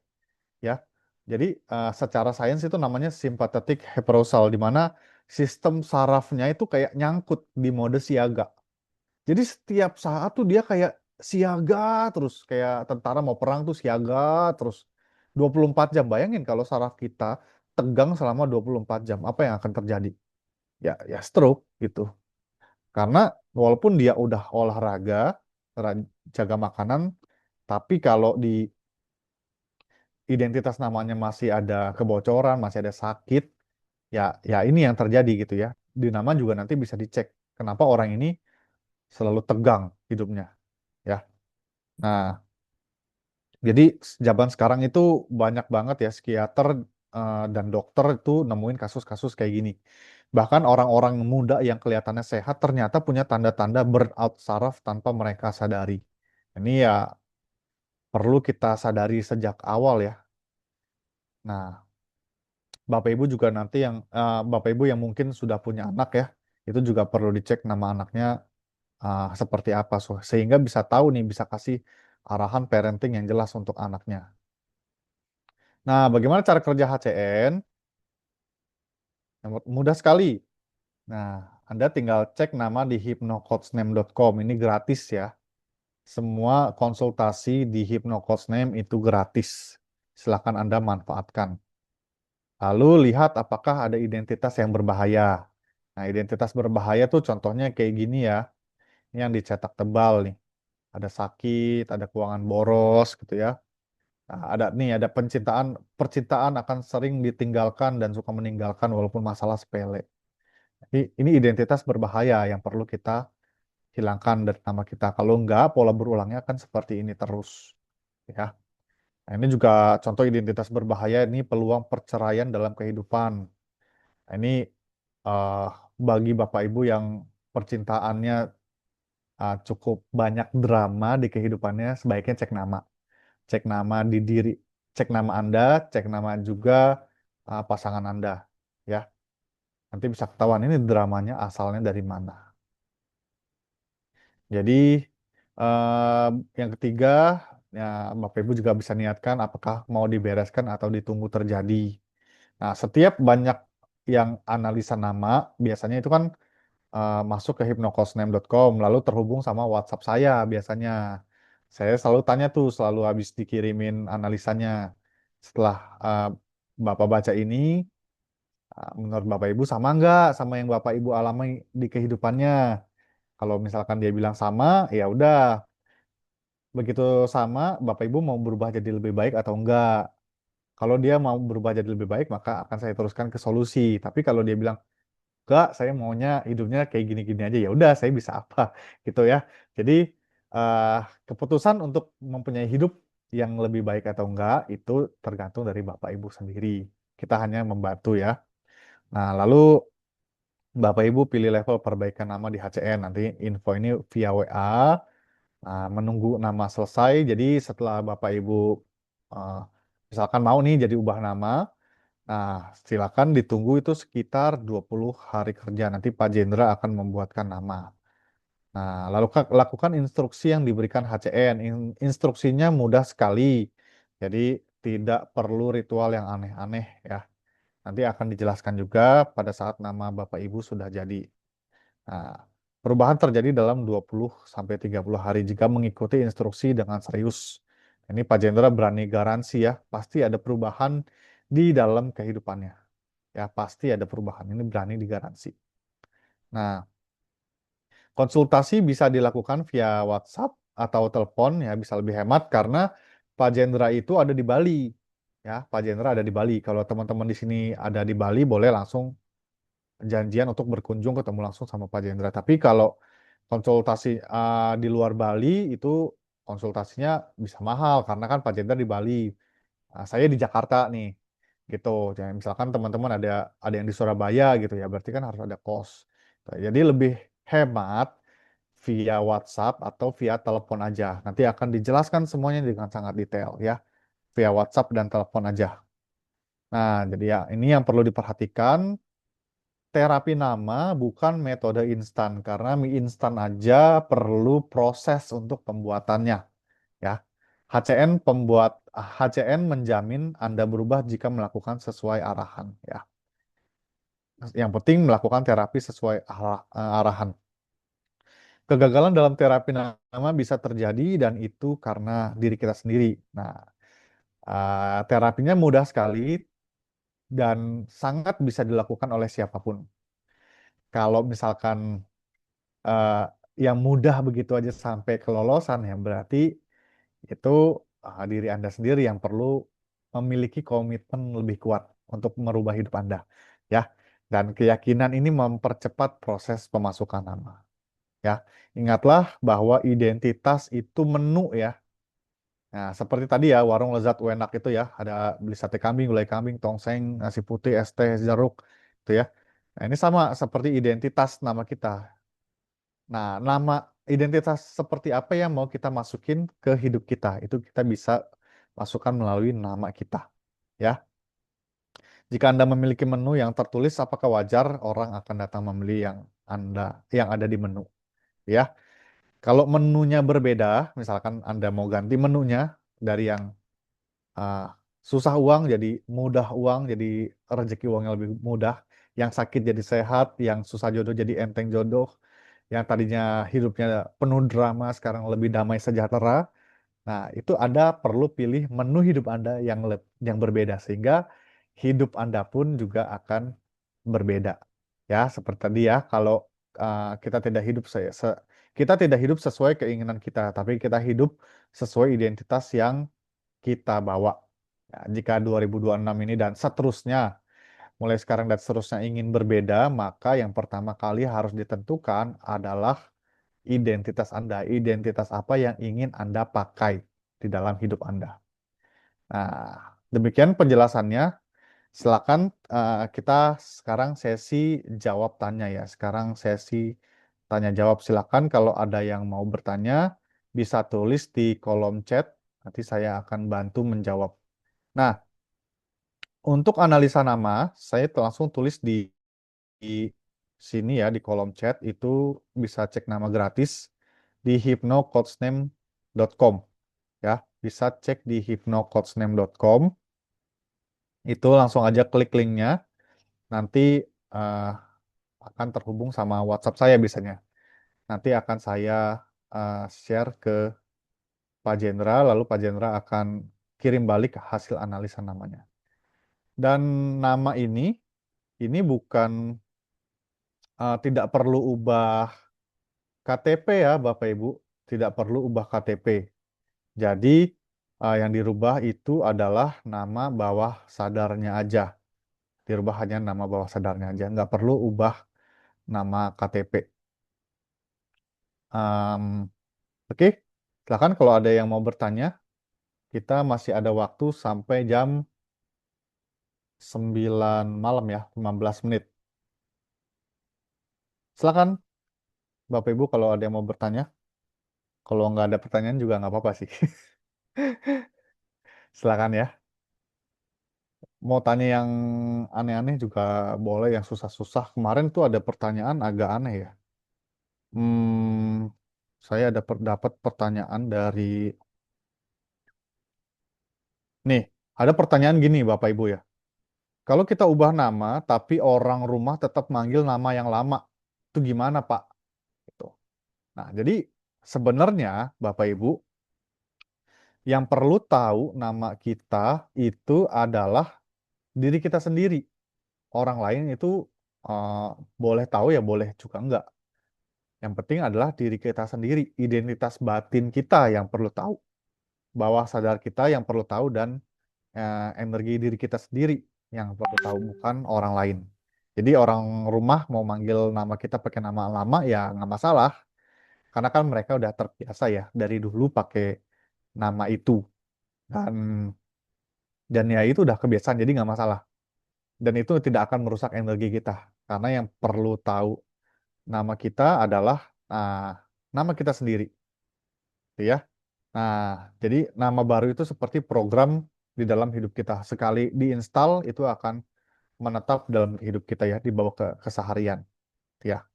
[SPEAKER 1] ya. Jadi secara sains itu namanya sympathetic hyperousal, di mana sistem sarafnya itu kayak nyangkut di mode siaga. Jadi setiap saat tuh dia kayak siaga terus, kayak tentara mau perang tuh siaga terus 24 jam. Bayangin kalau saraf kita tegang selama 24 jam, apa yang akan terjadi? Ya stroke gitu. Karena walaupun dia udah olahraga, jaga makanan, tapi kalau di identitas namanya masih ada kebocoran, masih ada sakit, ya ini yang terjadi gitu ya. Di nama juga nanti bisa dicek kenapa orang ini selalu tegang hidupnya ya. Nah, jadi zaman sekarang itu banyak banget ya psikiater dan dokter itu nemuin kasus-kasus kayak gini. Bahkan orang-orang muda yang kelihatannya sehat ternyata punya tanda-tanda burnout saraf tanpa mereka sadari. Ini ya perlu kita sadari sejak awal ya. Nah, Bapak Ibu juga nanti yang Bapak Ibu yang mungkin sudah punya anak ya, itu juga perlu dicek nama anaknya seperti apa, sehingga bisa tahu nih, bisa kasih arahan parenting yang jelas untuk anaknya. Nah, bagaimana cara kerja HCN? Mudah sekali. Nah, Anda tinggal cek nama di hypnocoachname.com. Ini gratis ya. Semua konsultasi di Hypnocoachname itu gratis. Silakan Anda manfaatkan. Lalu lihat apakah ada identitas yang berbahaya. Nah, identitas berbahaya tuh contohnya kayak gini ya. Ini yang dicetak tebal nih. Ada sakit, ada keuangan boros gitu ya. Nah, ada nih, ada percintaan akan sering ditinggalkan dan suka meninggalkan walaupun masalah sepele. Ini identitas berbahaya yang perlu kita hilangkan dari nama kita. Kalau enggak, pola berulangnya akan seperti ini terus. Ya. Nah, ini juga contoh identitas berbahaya, ini peluang perceraian dalam kehidupan. Nah, ini eh, bagi Bapak Ibu yang percintaannya cukup banyak drama di kehidupannya, sebaiknya cek nama. Cek nama di diri, cek nama Anda, cek nama juga pasangan Anda. Ya, nanti bisa ketahuan ini dramanya asalnya dari mana. Jadi eh, yang ketiga, ya Bapak Ibu juga bisa niatkan apakah mau dibereskan atau ditunggu terjadi. Nah, setiap banyak yang analisa nama, biasanya itu kan masuk ke hypnocosname.com, lalu terhubung sama WhatsApp saya biasanya. Saya selalu tanya tuh, selalu habis dikirimin analisanya. Setelah eh, Bapak baca ini, menurut Bapak Ibu sama nggak sama yang Bapak Ibu alami di kehidupannya? Kalau misalkan dia bilang sama, ya udah. Begitu sama, Bapak Ibu mau berubah jadi lebih baik atau enggak? Kalau dia mau berubah jadi lebih baik, maka akan saya teruskan ke solusi. Tapi kalau dia bilang, enggak, saya maunya hidupnya kayak gini-gini aja, ya udah, saya bisa apa, gitu ya. Jadi eh, keputusan untuk mempunyai hidup yang lebih baik atau enggak itu tergantung dari Bapak Ibu sendiri. Kita hanya membantu ya. Nah, lalu Bapak Ibu pilih level perbaikan nama di HCN. Nanti info ini via WA. Nah, menunggu nama selesai. Jadi setelah Bapak Ibu eh, misalkan mau nih jadi ubah nama, nah silakan ditunggu itu sekitar 20 hari kerja. Nanti Pak Jendra akan membuatkan nama. Nah, lalu lakukan instruksi yang diberikan HCN. Instruksinya mudah sekali. Jadi tidak perlu ritual yang aneh-aneh ya. Nanti akan dijelaskan juga pada saat nama Bapak Ibu sudah jadi. Nah, perubahan terjadi dalam 20 sampai 30 hari jika mengikuti instruksi dengan serius. Ini Pak Jendra berani garansi ya, pasti ada perubahan di dalam kehidupannya. Ya, pasti ada perubahan. Ini berani digaransi. Nah, konsultasi bisa dilakukan via WhatsApp atau telepon ya bisa lebih hemat karena Pak Jendra itu ada di Bali. Ya, Pak Jendra ada di Bali. Kalau teman-teman di sini ada di Bali boleh langsung janjian untuk berkunjung ketemu langsung sama Pak Jendra. Tapi kalau konsultasi di luar Bali itu konsultasinya bisa mahal karena kan Pak Jendra di Bali. Saya di Jakarta nih. Gitu. Jadi misalkan teman-teman ada yang di Surabaya gitu ya, berarti kan harus ada kos. Jadi lebih hemat via WhatsApp atau via telepon aja. Nanti akan dijelaskan semuanya dengan sangat detail ya, via WhatsApp dan telepon aja. Nah, jadi ya ini yang perlu diperhatikan. Terapi nama bukan metode instan karena mie instan aja perlu proses untuk pembuatannya ya. HCN menjamin Anda berubah jika melakukan sesuai arahan ya. Yang penting melakukan terapi sesuai arahan. Kegagalan dalam terapi nama bisa terjadi dan itu karena diri kita sendiri. Nah, terapinya mudah sekali dan sangat bisa dilakukan oleh siapapun. Kalau misalkan eh, yang mudah begitu aja sampai kelolosan ya berarti itu diri Anda sendiri yang perlu memiliki komitmen lebih kuat untuk merubah hidup Anda ya. Dan keyakinan ini mempercepat proses pemasukan nama ya. Ingatlah bahwa identitas itu menu ya. Nah, seperti tadi ya, warung lezat enak itu ya, ada beli sate kambing, gulai kambing, tongseng, nasi putih, es teh, jeruk, itu ya. Nah, ini sama seperti identitas nama kita. Nah, nama identitas seperti apa yang mau kita masukin ke hidup kita, itu kita bisa masukkan melalui nama kita, ya. Jika Anda memiliki menu yang tertulis, apakah wajar orang akan datang membeli yang ada di menu, ya? Kalau menunya berbeda, misalkan Anda mau ganti menunya dari yang ah, susah uang jadi mudah uang, jadi rezeki uangnya lebih mudah, yang sakit jadi sehat, yang susah jodoh jadi enteng jodoh, yang tadinya hidupnya penuh drama sekarang lebih damai sejahtera. Nah, itu Anda perlu pilih menu hidup Anda yang berbeda sehingga hidup Anda pun juga akan berbeda. Ya, seperti tadi ya, kalau kita tidak hidup kita tidak hidup sesuai keinginan kita, tapi kita hidup sesuai identitas yang kita bawa. Ya, jika 2026 ini dan seterusnya, mulai sekarang dan seterusnya ingin berbeda, maka yang pertama kali harus ditentukan adalah identitas Anda. Identitas apa yang ingin Anda pakai di dalam hidup Anda. Nah, demikian penjelasannya. Silakan kita sekarang sesi jawab tanya ya. Sekarang sesi tanya jawab. Silakan kalau ada yang mau bertanya bisa tulis di kolom chat. Nanti saya akan bantu menjawab. Nah, untuk analisa nama, saya langsung tulis di sini ya di kolom chat itu bisa cek nama gratis di hypnocoachname.com ya. Bisa cek di hypnocoachname.com. Itu langsung aja klik linknya. Nanti eh, akan terhubung sama WhatsApp saya biasanya. Nanti akan saya share ke Pak Jendra, lalu Pak Jendra akan kirim balik hasil analisa namanya. Dan nama ini bukan tidak perlu ubah KTP ya Bapak Ibu, tidak perlu ubah KTP. Jadi yang dirubah itu adalah nama bawah sadarnya aja. Dirubah hanya nama bawah sadarnya aja, nggak perlu ubah nama KTP. Em, Oke, silakan kalau ada yang mau bertanya, kita masih ada waktu sampai jam 9 malam ya, 15 menit. Silakan Bapak Ibu kalau ada yang mau bertanya. Kalau nggak ada pertanyaan juga nggak apa-apa sih. Silakan ya. Mau tanya yang aneh-aneh juga boleh, yang susah-susah. Kemarin tuh ada pertanyaan agak aneh ya. Hmm, saya dapat pertanyaan dari nih, ada pertanyaan gini Bapak Ibu ya. Kalau kita ubah nama tapi orang rumah tetap manggil nama yang lama, itu gimana Pak? Gitu. Nah, jadi sebenarnya Bapak Ibu yang perlu tahu nama kita itu adalah diri kita sendiri. Orang lain itu eh, boleh tahu ya boleh juga enggak. Yang penting adalah diri kita sendiri, identitas batin kita yang perlu tahu, bawah sadar kita yang perlu tahu, dan energi diri kita sendiri yang perlu tahu, bukan orang lain. Jadi orang rumah mau manggil nama kita pakai nama lama ya nggak masalah, karena kan mereka udah terbiasa ya dari dulu pakai nama itu, dan ya itu udah kebiasaan jadi nggak masalah, dan itu tidak akan merusak energi kita, karena yang perlu tahu nama kita adalah ah, nama kita sendiri, gitu ya. Nah, jadi nama baru itu seperti program di dalam hidup kita. Sekali diinstal itu akan menetap dalam hidup kita ya, dibawa ke keseharian, gitu ya.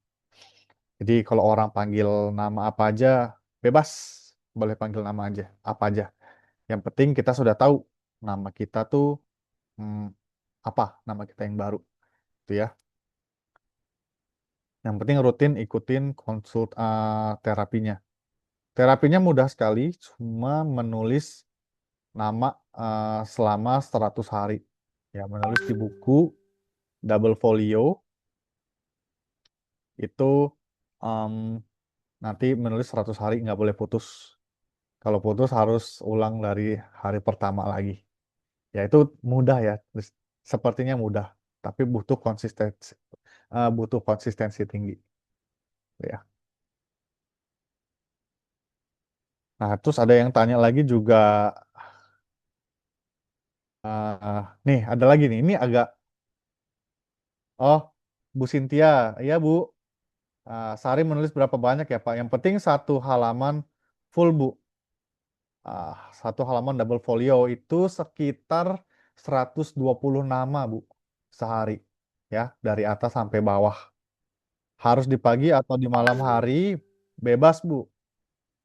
[SPEAKER 1] Jadi kalau orang panggil nama apa aja, bebas, boleh panggil nama aja, apa aja. Yang penting kita sudah tahu nama kita tuh hmm, apa nama kita yang baru, gitu ya. Yang penting rutin ikutin konsult terapinya. Terapinya mudah sekali, cuma menulis nama selama 100 hari. Ya, menulis di buku double folio itu em, nanti menulis 100 hari nggak boleh putus. Kalau putus harus ulang dari hari pertama lagi. Ya itu mudah ya, sepertinya mudah, tapi butuh konsistensi tinggi. Ya. Nah, terus ada yang tanya lagi juga, nih ada lagi nih, ini agak, oh Bu Sintia, iya Bu, Sari menulis berapa banyak ya Pak? Yang penting satu halaman full Bu. Ah, satu halaman double folio itu sekitar 120 nama Bu sehari ya, dari atas sampai bawah. Harus di pagi atau di malam hari, bebas Bu.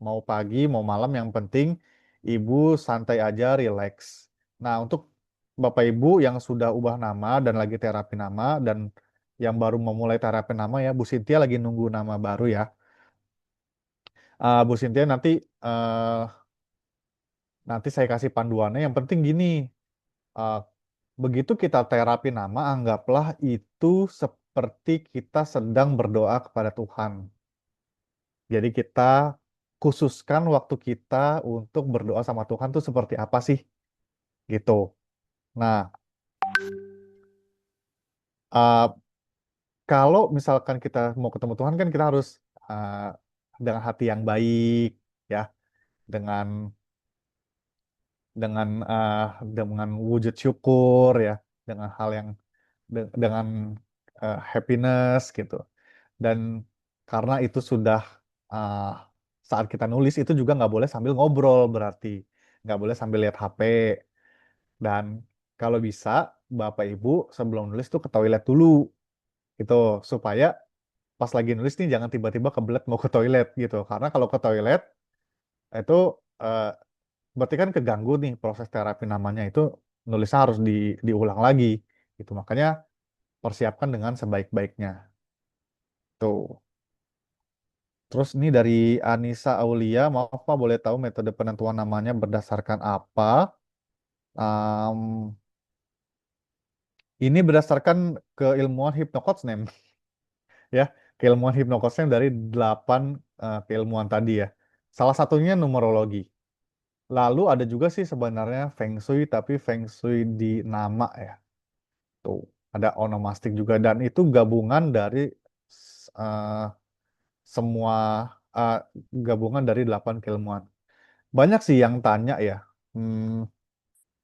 [SPEAKER 1] Mau pagi, mau malam, yang penting Ibu santai aja, relax. Nah, untuk Bapak Ibu yang sudah ubah nama dan lagi terapi nama, dan yang baru memulai terapi nama ya, Bu Sintia lagi nunggu nama baru ya. Bu Sintia eh, nanti saya kasih panduannya. Yang penting gini, eh, begitu kita terapi nama, anggaplah itu seperti kita sedang berdoa kepada Tuhan. Jadi kita khususkan waktu kita untuk berdoa sama Tuhan tuh seperti apa sih, gitu. Nah, eh, kalau misalkan kita mau ketemu Tuhan kan kita harus eh, dengan hati yang baik, ya, dengan dengan eh, dengan wujud syukur ya, dengan hal yang dengan happiness gitu. Dan karena itu sudah uh, saat kita nulis itu juga nggak boleh sambil ngobrol, berarti nggak boleh sambil lihat HP. Dan kalau bisa Bapak Ibu sebelum nulis tuh ke toilet dulu gitu, supaya pas lagi nulis nih jangan tiba-tiba kebelet mau ke toilet gitu, karena kalau ke toilet itu uh, berarti kan keganggu nih proses terapi namanya itu, nulisnya harus diulang lagi gitu. Makanya persiapkan dengan sebaik-baiknya tuh. Terus ini dari Anissa Aulia, maaf Pak, boleh tahu metode penentuan namanya berdasarkan apa? Am, ini berdasarkan keilmuan Hypnocoach-Name ya, keilmuan Hypnocoach-Name dari 8 keilmuan tadi ya. Salah satunya numerologi. Lalu ada juga sih sebenarnya Feng Shui, tapi Feng Shui di nama ya. Tuh, ada onomastik juga, dan itu gabungan dari eh, semua eh, gabungan dari 8 keilmuan. Banyak sih yang tanya ya, hmm,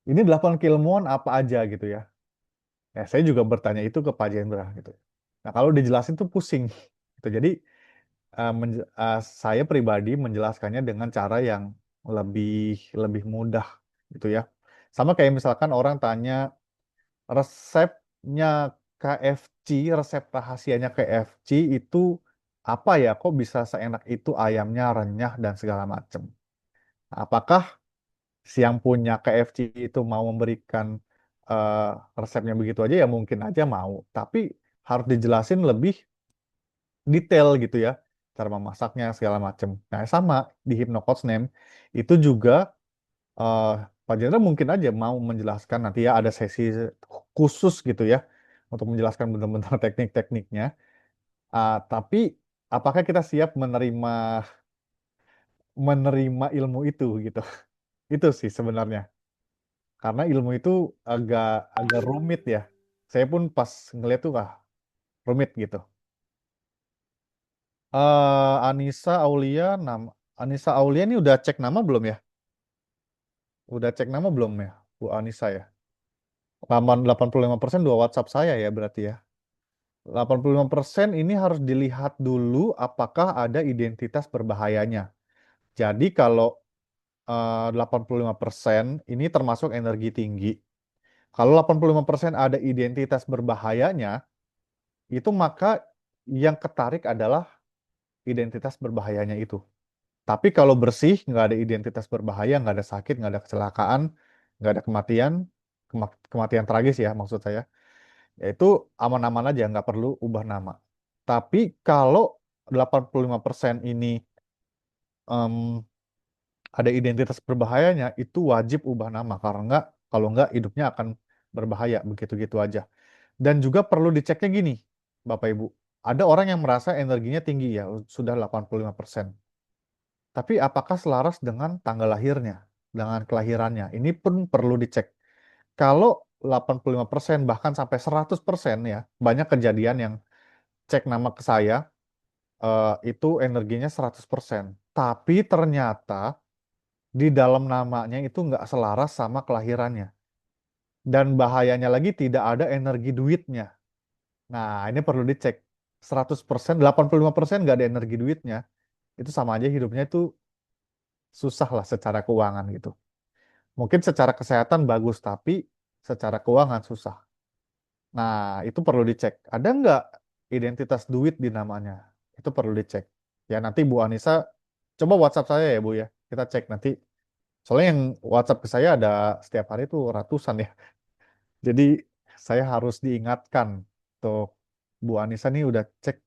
[SPEAKER 1] ini 8 keilmuan apa aja gitu ya. Ya, saya juga bertanya itu ke Pak Jendra gitu. Nah, kalau dijelasin tuh pusing. Gitu. Jadi, saya pribadi menjelaskannya dengan cara yang lebih lebih mudah gitu ya. Sama kayak misalkan orang tanya resepnya KFC, resep rahasianya KFC itu apa ya? Kok bisa seenak itu ayamnya renyah dan segala macam. Apakah si yang punya KFC itu mau memberikan eh, resepnya begitu aja? Ya mungkin aja mau, tapi harus dijelasin lebih detail gitu ya, cara memasaknya segala macam. Nah, sama di Hypnocoach Name itu juga eh, Pak Jenderal mungkin aja mau menjelaskan nanti ya, ada sesi khusus gitu ya, untuk menjelaskan benar-benar teknik-tekniknya. Tapi apakah kita siap menerima ilmu itu gitu? Itu sih sebenarnya. Karena ilmu itu agak agak rumit ya. Saya pun pas ngeliat tuh rumit gitu. Anissa Aulia ini udah cek nama belum ya? Udah cek nama belum ya, Bu Anissa ya? 85% dua WhatsApp saya ya berarti ya. 85% ini harus dilihat dulu apakah ada identitas berbahayanya. Jadi kalau 85% ini termasuk energi tinggi. Kalau 85% ada identitas berbahayanya, itu maka yang ketarik adalah identitas berbahayanya itu. Tapi kalau bersih, nggak ada identitas berbahaya, nggak ada sakit, nggak ada kecelakaan, nggak ada kematian, kematian tragis ya maksud saya, yaitu aman-aman aja, nggak perlu ubah nama. Tapi kalau 85% ini em, ada identitas berbahayanya, itu wajib ubah nama. Karena nggak, kalau nggak hidupnya akan berbahaya begitu-gitu aja. Dan juga perlu diceknya gini, Bapak Ibu. Ada orang yang merasa energinya tinggi ya, sudah 85%. Tapi apakah selaras dengan tanggal lahirnya, dengan kelahirannya? Ini pun perlu dicek. Kalau 85% bahkan sampai 100% ya, banyak kejadian yang cek nama ke saya, itu energinya 100%. Tapi ternyata di dalam namanya itu nggak selaras sama kelahirannya. Dan bahayanya lagi tidak ada energi duitnya. Nah, ini perlu dicek. 100%, 85% nggak ada energi duitnya. Itu sama aja hidupnya itu susah lah secara keuangan gitu. Mungkin secara kesehatan bagus, tapi secara keuangan susah. Nah, itu perlu dicek. Ada nggak identitas duit di namanya? Itu perlu dicek. Ya, nanti Bu Anissa, coba WhatsApp saya ya, Bu ya. Kita cek nanti. Soalnya yang WhatsApp ke saya ada setiap hari itu ratusan ya. Jadi, saya harus diingatkan tuh Bu Anissa nih udah cek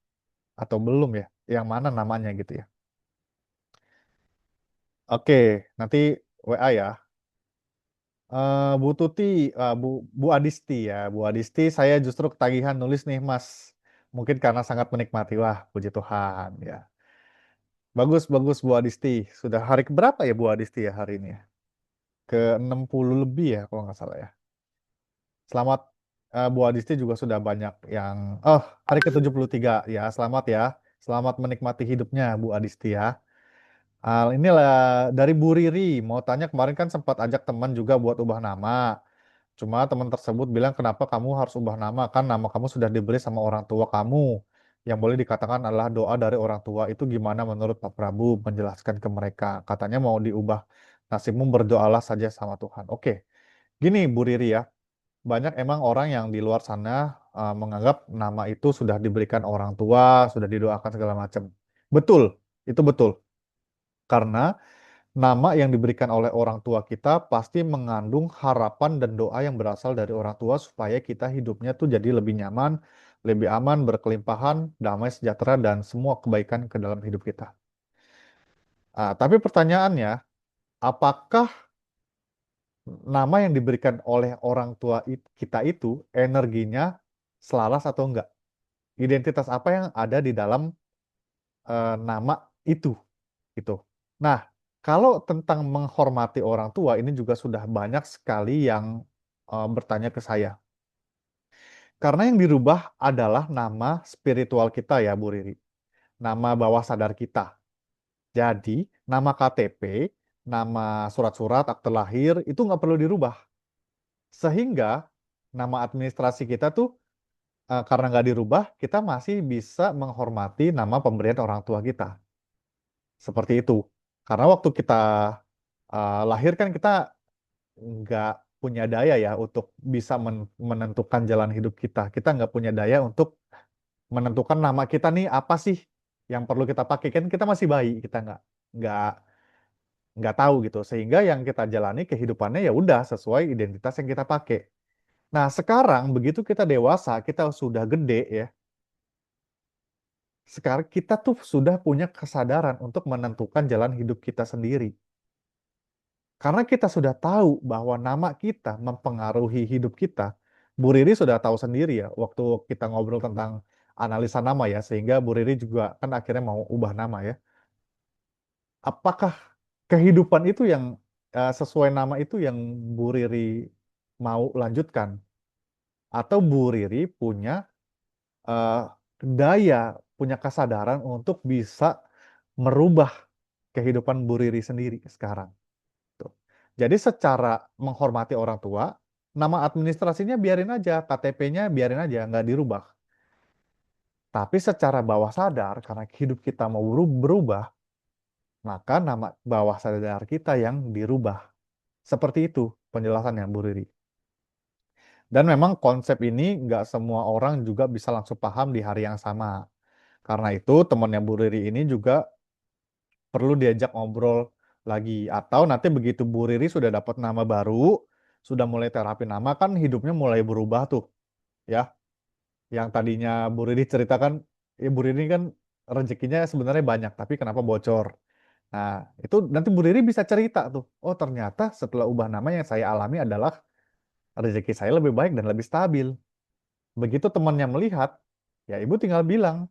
[SPEAKER 1] atau belum ya? Yang mana namanya gitu ya. Oke, nanti WA ya. Bu Tuti, Bu Adisti ya, Bu Adisti, saya justru ketagihan nulis nih Mas. Mungkin karena sangat menikmati, wah puji Tuhan ya. Bagus, bagus Bu Adisti. Sudah hari keberapa ya Bu Adisti ya hari ini ya? Ke 60 lebih ya kalau nggak salah ya. Selamat, Bu Adisti juga sudah banyak yang, oh hari ke-73 ya, selamat ya. Selamat menikmati hidupnya Bu Adisti ya. Inilah dari Bu Riri, mau tanya kemarin kan sempat ajak teman juga buat ubah nama. Cuma teman tersebut bilang kenapa kamu harus ubah nama? Kan nama kamu sudah diberi sama orang tua kamu. Yang boleh dikatakan adalah doa dari orang tua. Itu gimana menurut Pak Prabu menjelaskan ke mereka? Katanya mau diubah nasibmu berdoalah saja sama Tuhan. Oke, gini Bu Riri ya. Banyak emang orang yang di luar sana menganggap nama itu sudah diberikan orang tua, sudah didoakan segala macam. Betul, itu betul. Karena nama yang diberikan oleh orang tua kita pasti mengandung harapan dan doa yang berasal dari orang tua supaya kita hidupnya tuh jadi lebih nyaman, lebih aman, berkelimpahan, damai, sejahtera, dan semua kebaikan ke dalam hidup kita. Tapi pertanyaannya, apakah nama yang diberikan oleh orang tua kita itu energinya selaras atau enggak? Identitas apa yang ada di dalam nama itu? Gitu. Nah, kalau tentang menghormati orang tua, ini juga sudah banyak sekali yang bertanya ke saya. Karena yang dirubah adalah nama spiritual kita ya, Bu Riri. Nama bawah sadar kita. Jadi, nama KTP, nama surat-surat, akte lahir, itu nggak perlu dirubah. Sehingga, nama administrasi kita tuh, karena nggak dirubah, kita masih bisa menghormati nama pemberian orang tua kita. Seperti itu. Karena waktu kita lahir kan kita nggak punya daya ya untuk bisa menentukan jalan hidup kita. Kita nggak punya daya untuk menentukan nama kita nih apa sih yang perlu kita pakai. Kan kita masih bayi, kita nggak nggak tahu gitu. Sehingga yang kita jalani kehidupannya ya udah sesuai identitas yang kita pakai. Nah sekarang begitu kita dewasa, kita sudah gede ya. Sekarang kita tuh sudah punya kesadaran untuk menentukan jalan hidup kita sendiri. Karena kita sudah tahu bahwa nama kita mempengaruhi hidup kita, Bu Riri sudah tahu sendiri ya waktu kita ngobrol tentang analisa nama ya, sehingga Bu Riri juga kan akhirnya mau ubah nama ya. Apakah kehidupan itu yang sesuai nama itu yang Bu Riri mau lanjutkan? Atau Bu Riri punya eh, daya, punya kesadaran untuk bisa merubah kehidupan Bu Riri sendiri sekarang? Tuh. Jadi secara menghormati orang tua, nama administrasinya biarin aja, KTP-nya biarin aja, nggak dirubah. Tapi secara bawah sadar, karena hidup kita mau berubah, maka nama bawah sadar kita yang dirubah. Seperti itu penjelasannya, Bu Riri. Dan memang konsep ini nggak semua orang juga bisa langsung paham di hari yang sama. Karena itu temannya Bu Riri ini juga perlu diajak ngobrol lagi. Atau nanti begitu Bu Riri sudah dapat nama baru, sudah mulai terapi nama, kan hidupnya mulai berubah tuh. Ya, yang tadinya Bu Riri ceritakan, ya Bu Riri kan rezekinya sebenarnya banyak, tapi kenapa bocor? Nah, itu nanti Bu Riri bisa cerita tuh. Oh, ternyata setelah ubah nama yang saya alami adalah rezeki saya lebih baik dan lebih stabil. Begitu temannya melihat, ya ibu tinggal bilang,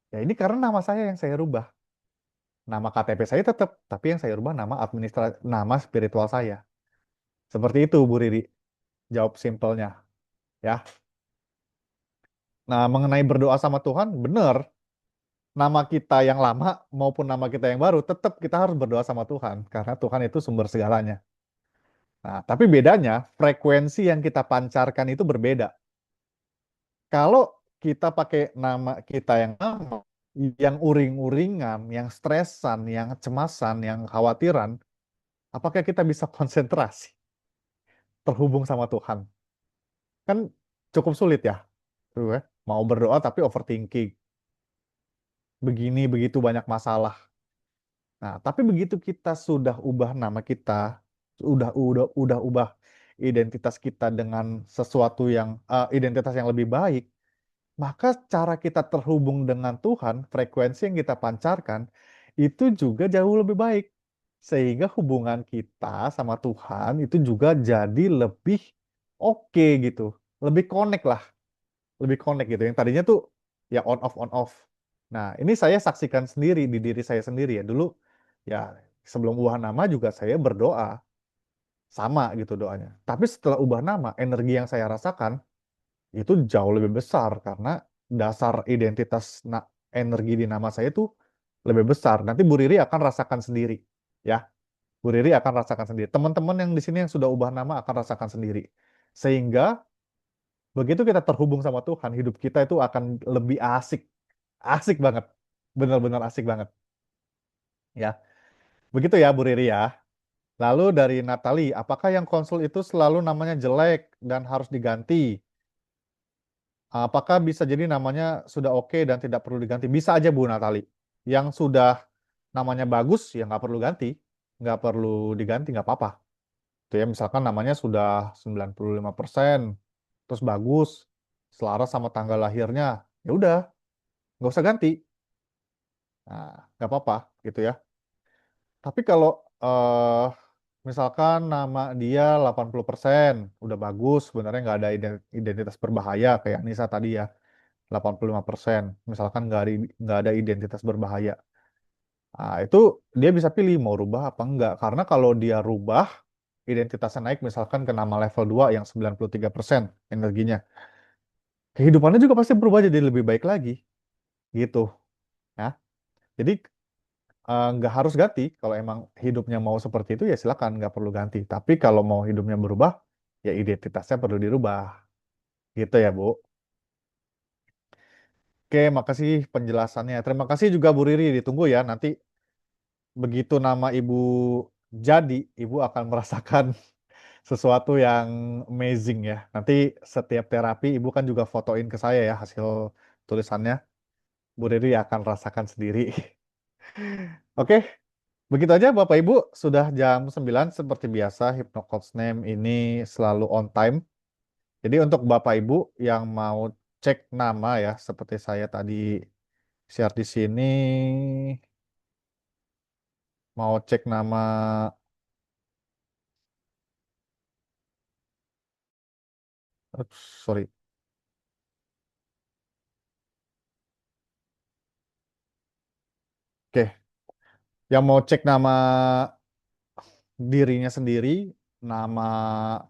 [SPEAKER 1] ya ini karena nama saya yang saya rubah. Nama KTP saya tetap, tapi yang saya rubah nama spiritual saya. Seperti itu Bu Riri, jawab simpelnya. Ya. Nah, mengenai berdoa sama Tuhan, benar. Nama kita yang lama maupun nama kita yang baru, tetap kita harus berdoa sama Tuhan. Karena Tuhan itu sumber segalanya. Nah, tapi bedanya, frekuensi yang kita pancarkan itu berbeda. Kalau kita pakai nama kita yang lama, yang uring-uringan, yang stresan, yang cemasan, yang khawatiran, apakah kita bisa konsentrasi, terhubung sama Tuhan? Kan cukup sulit ya. Tuh, ya. Mau berdoa tapi overthinking. Begini, begitu banyak masalah. Nah, tapi begitu kita sudah ubah nama kita, udah ubah identitas kita dengan sesuatu yang identitas yang lebih baik, maka cara kita terhubung dengan Tuhan, frekuensi yang kita pancarkan, itu juga jauh lebih baik. Sehingga hubungan kita sama Tuhan itu juga jadi lebih oke gitu. Lebih connect lah, lebih connect gitu. Yang tadinya tuh ya on off on off. Nah, ini saya saksikan sendiri di diri saya sendiri ya. Dulu ya sebelum ubah nama juga saya berdoa sama gitu doanya. Tapi setelah ubah nama, energi yang saya rasakan itu jauh lebih besar karena dasar identitas energi di nama saya itu lebih besar. Nanti Bu Riri akan rasakan sendiri, ya. Bu Riri akan rasakan sendiri. Teman-teman yang di sini yang sudah ubah nama akan rasakan sendiri. Sehingga begitu kita terhubung sama Tuhan, hidup kita itu akan lebih asik, asik banget, benar-benar asik banget, ya. Begitu ya Bu Riri ya. Lalu dari Natali, apakah yang konsul itu selalu namanya jelek dan harus diganti? Apakah bisa jadi namanya sudah oke dan tidak perlu diganti? Bisa aja Bu Natali. Yang sudah namanya bagus ya nggak perlu ganti, nggak perlu diganti nggak apa-apa. Itu ya misalkan namanya sudah 95% terus bagus, selaras sama tanggal lahirnya, ya udah nggak usah ganti. Nah, nggak apa-apa gitu ya. Tapi kalau eh, misalkan nama dia 80% udah bagus, sebenarnya nggak ada identitas berbahaya kayak Nisa tadi ya. 85%. Misalkan nggak ada identitas berbahaya. Nah, itu dia bisa pilih mau rubah apa enggak. Karena kalau dia rubah, identitasnya naik misalkan ke nama level 2 yang 93% energinya. Kehidupannya juga pasti berubah jadi lebih baik lagi. Gitu. Ya. Jadi nggak harus ganti. Kalau emang hidupnya mau seperti itu ya silakan nggak perlu ganti. Tapi kalau mau hidupnya berubah, ya identitasnya perlu dirubah. Gitu ya, Bu. Oke, makasih penjelasannya. Terima kasih juga Bu Riri. Ditunggu ya. Nanti begitu nama ibu jadi, ibu akan merasakan sesuatu yang amazing ya. Nanti setiap terapi ibu kan juga fotoin ke saya ya hasil tulisannya. Bu Riri akan rasakan sendiri. Oke, begitu aja Bapak Ibu. Sudah jam 9 seperti biasa Hypno Coach Name ini selalu on time. Jadi untuk Bapak Ibu yang mau cek nama ya, seperti saya tadi share di sini, mau cek nama. Sorry. Oke, yang mau cek nama dirinya sendiri, nama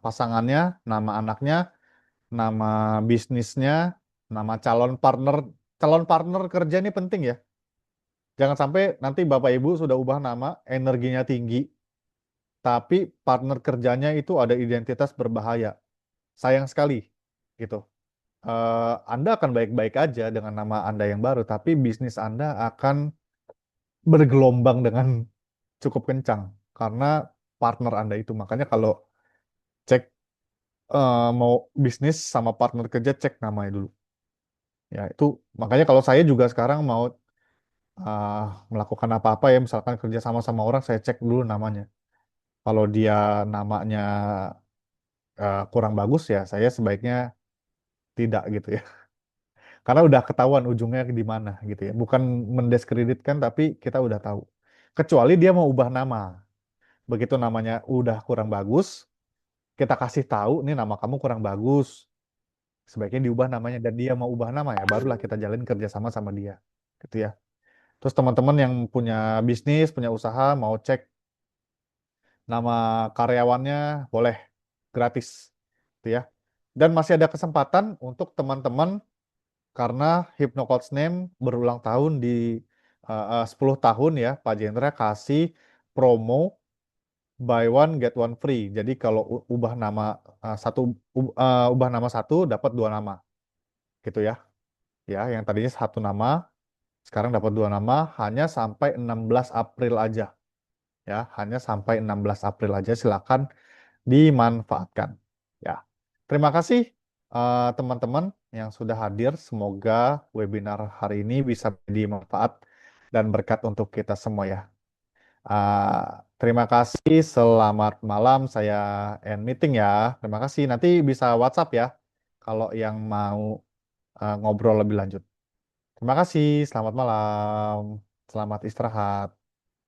[SPEAKER 1] pasangannya, nama anaknya, nama bisnisnya, nama calon partner kerja ini penting ya. Jangan sampai nanti Bapak Ibu sudah ubah nama, energinya tinggi, tapi partner kerjanya itu ada identitas berbahaya. Sayang sekali, gitu. Anda akan baik-baik aja dengan nama Anda yang baru, tapi bisnis Anda akan bergelombang dengan cukup kencang karena partner Anda itu. Makanya kalau cek mau bisnis sama partner kerja, cek namanya dulu. Ya, itu makanya kalau saya juga sekarang mau uh, melakukan apa-apa ya, misalkan kerja sama orang, saya cek dulu namanya. Kalau dia namanya kurang bagus ya, saya sebaiknya tidak gitu ya. Karena udah ketahuan ujungnya di mana gitu ya. Bukan mendiskreditkan, tapi kita udah tahu. Kecuali dia mau ubah nama. Begitu namanya udah kurang bagus, kita kasih tahu, nih nama kamu kurang bagus. Sebaiknya diubah namanya dan dia mau ubah nama ya, barulah kita jalin kerja sama sama dia. Gitu ya. Terus teman-teman yang punya bisnis, punya usaha, mau cek nama karyawannya, boleh gratis. Gitu ya. Dan masih ada kesempatan untuk teman-teman karena Hypnocoach Name berulang tahun di 10 tahun ya, Pak Jendra kasih promo buy one get one free. Jadi kalau ubah nama ubah nama satu dapat dua nama, gitu ya. Ya, yang tadinya satu nama sekarang dapat dua nama hanya sampai 16 April aja. Ya, hanya sampai 16 April aja. Silakan dimanfaatkan. Ya, terima kasih teman-teman yang sudah hadir. Semoga webinar hari ini bisa jadi manfaat dan berkat untuk kita semua ya. Terima kasih, selamat malam. Saya end meeting ya. Terima kasih. Nanti bisa WhatsApp ya kalau yang mau ngobrol lebih lanjut. Terima kasih, selamat malam. Selamat istirahat.